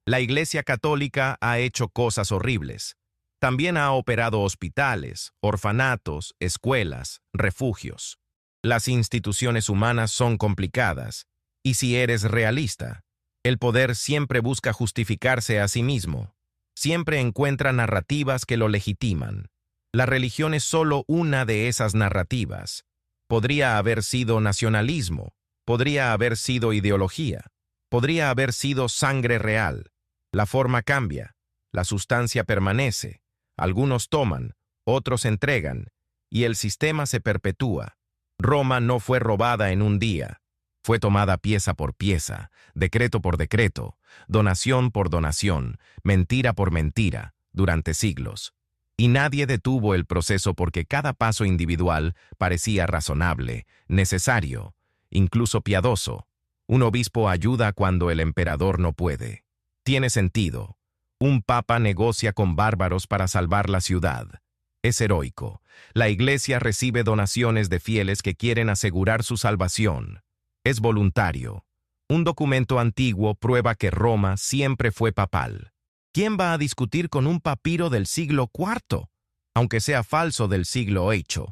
la Iglesia Católica ha hecho cosas horribles. También ha operado hospitales, orfanatos, escuelas, refugios. Las instituciones humanas son complicadas, y si eres realista, el poder siempre busca justificarse a sí mismo. Siempre encuentra narrativas que lo legitiman. La religión es solo una de esas narrativas. Podría haber sido nacionalismo, podría haber sido ideología, podría haber sido sangre real. La forma cambia, la sustancia permanece. Algunos toman, otros entregan, y el sistema se perpetúa. Roma no fue robada en un día. Fue tomada pieza por pieza, decreto por decreto, donación por donación, mentira por mentira, durante siglos. Y nadie detuvo el proceso porque cada paso individual parecía razonable, necesario, incluso piadoso. Un obispo ayuda cuando el emperador no puede. Tiene sentido. Un papa negocia con bárbaros para salvar la ciudad. Es heroico. La iglesia recibe donaciones de fieles que quieren asegurar su salvación. Es voluntario. Un documento antiguo prueba que Roma siempre fue papal. ¿Quién va a discutir con un papiro del siglo IV, aunque sea falso del siglo VIII?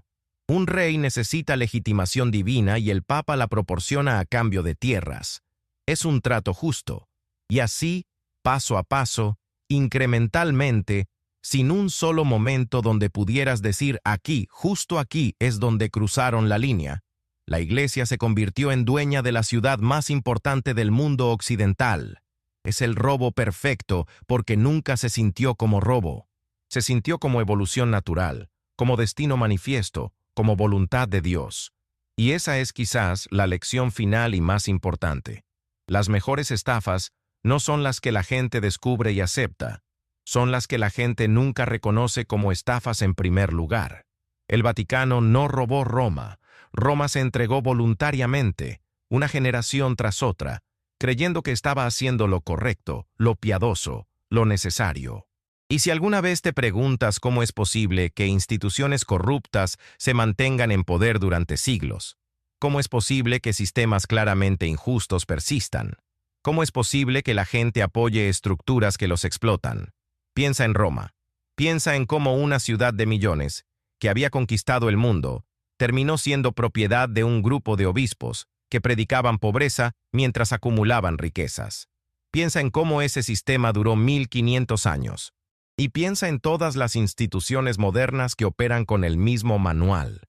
Un rey necesita legitimación divina y el papa la proporciona a cambio de tierras. Es un trato justo. Y así, paso a paso, incrementalmente, sin un solo momento donde pudieras decir aquí, justo aquí es donde cruzaron la línea, la iglesia se convirtió en dueña de la ciudad más importante del mundo occidental. Es el robo perfecto porque nunca se sintió como robo. Se sintió como evolución natural, como destino manifiesto, como voluntad de Dios. Y esa es quizás la lección final y más importante. Las mejores estafas no son las que la gente descubre y acepta, son las que la gente nunca reconoce como estafas en primer lugar. El Vaticano no robó Roma. Roma se entregó voluntariamente, una generación tras otra, creyendo que estaba haciendo lo correcto, lo piadoso, lo necesario. Y si alguna vez te preguntas cómo es posible que instituciones corruptas se mantengan en poder durante siglos, cómo es posible que sistemas claramente injustos persistan, cómo es posible que la gente apoye estructuras que los explotan, piensa en Roma. Piensa en cómo una ciudad de millones, que había conquistado el mundo, terminó siendo propiedad de un grupo de obispos que predicaban pobreza mientras acumulaban riquezas. Piensa en cómo ese sistema duró 1500 años. Y piensa en todas las instituciones modernas que operan con el mismo manual.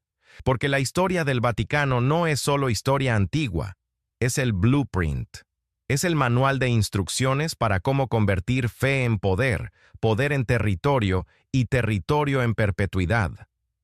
Porque la historia del Vaticano no es solo historia antigua, es el blueprint. Es el manual de instrucciones para cómo convertir fe en poder, poder en territorio y territorio en perpetuidad.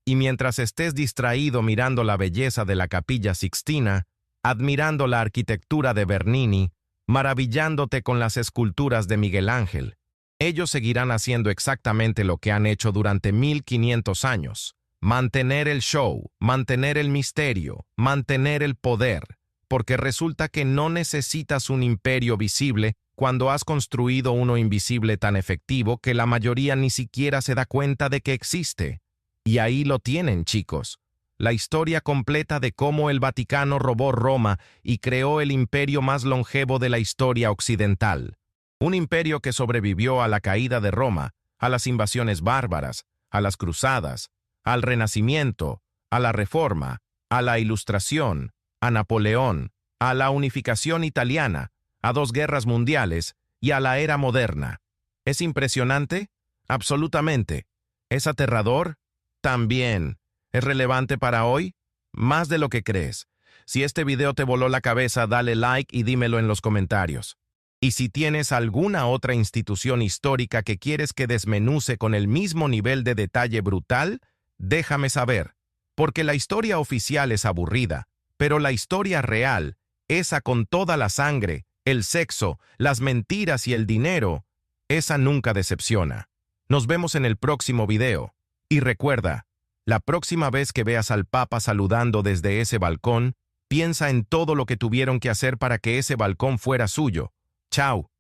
Y mientras estés distraído mirando la belleza de la Capilla Sixtina, admirando la arquitectura de Bernini, maravillándote con las esculturas de Miguel Ángel, ellos seguirán haciendo exactamente lo que han hecho durante 1500 años. Mantener el show, mantener el misterio, mantener el poder. Porque resulta que no necesitas un imperio visible cuando has construido uno invisible tan efectivo que la mayoría ni siquiera se da cuenta de que existe. Y ahí lo tienen, chicos. La historia completa de cómo el Vaticano robó Roma y creó el imperio más longevo de la historia occidental. Un imperio que sobrevivió a la caída de Roma, a las invasiones bárbaras, a las cruzadas, al Renacimiento, a la Reforma, a la Ilustración, a Napoleón, a la unificación italiana, a 2 guerras mundiales y a la era moderna. ¿Es impresionante? Absolutamente. ¿Es aterrador? También. ¿Es relevante para hoy? Más de lo que crees. Si este video te voló la cabeza, dale like y dímelo en los comentarios. Y si tienes alguna otra institución histórica que quieres que desmenuce con el mismo nivel de detalle brutal, déjame saber. Porque la historia oficial es aburrida, pero la historia real, esa con toda la sangre, el sexo, las mentiras y el dinero, esa nunca decepciona. Nos vemos en el próximo video. Y recuerda, la próxima vez que veas al Papa saludando desde ese balcón, piensa en todo lo que tuvieron que hacer para que ese balcón fuera suyo. Chao.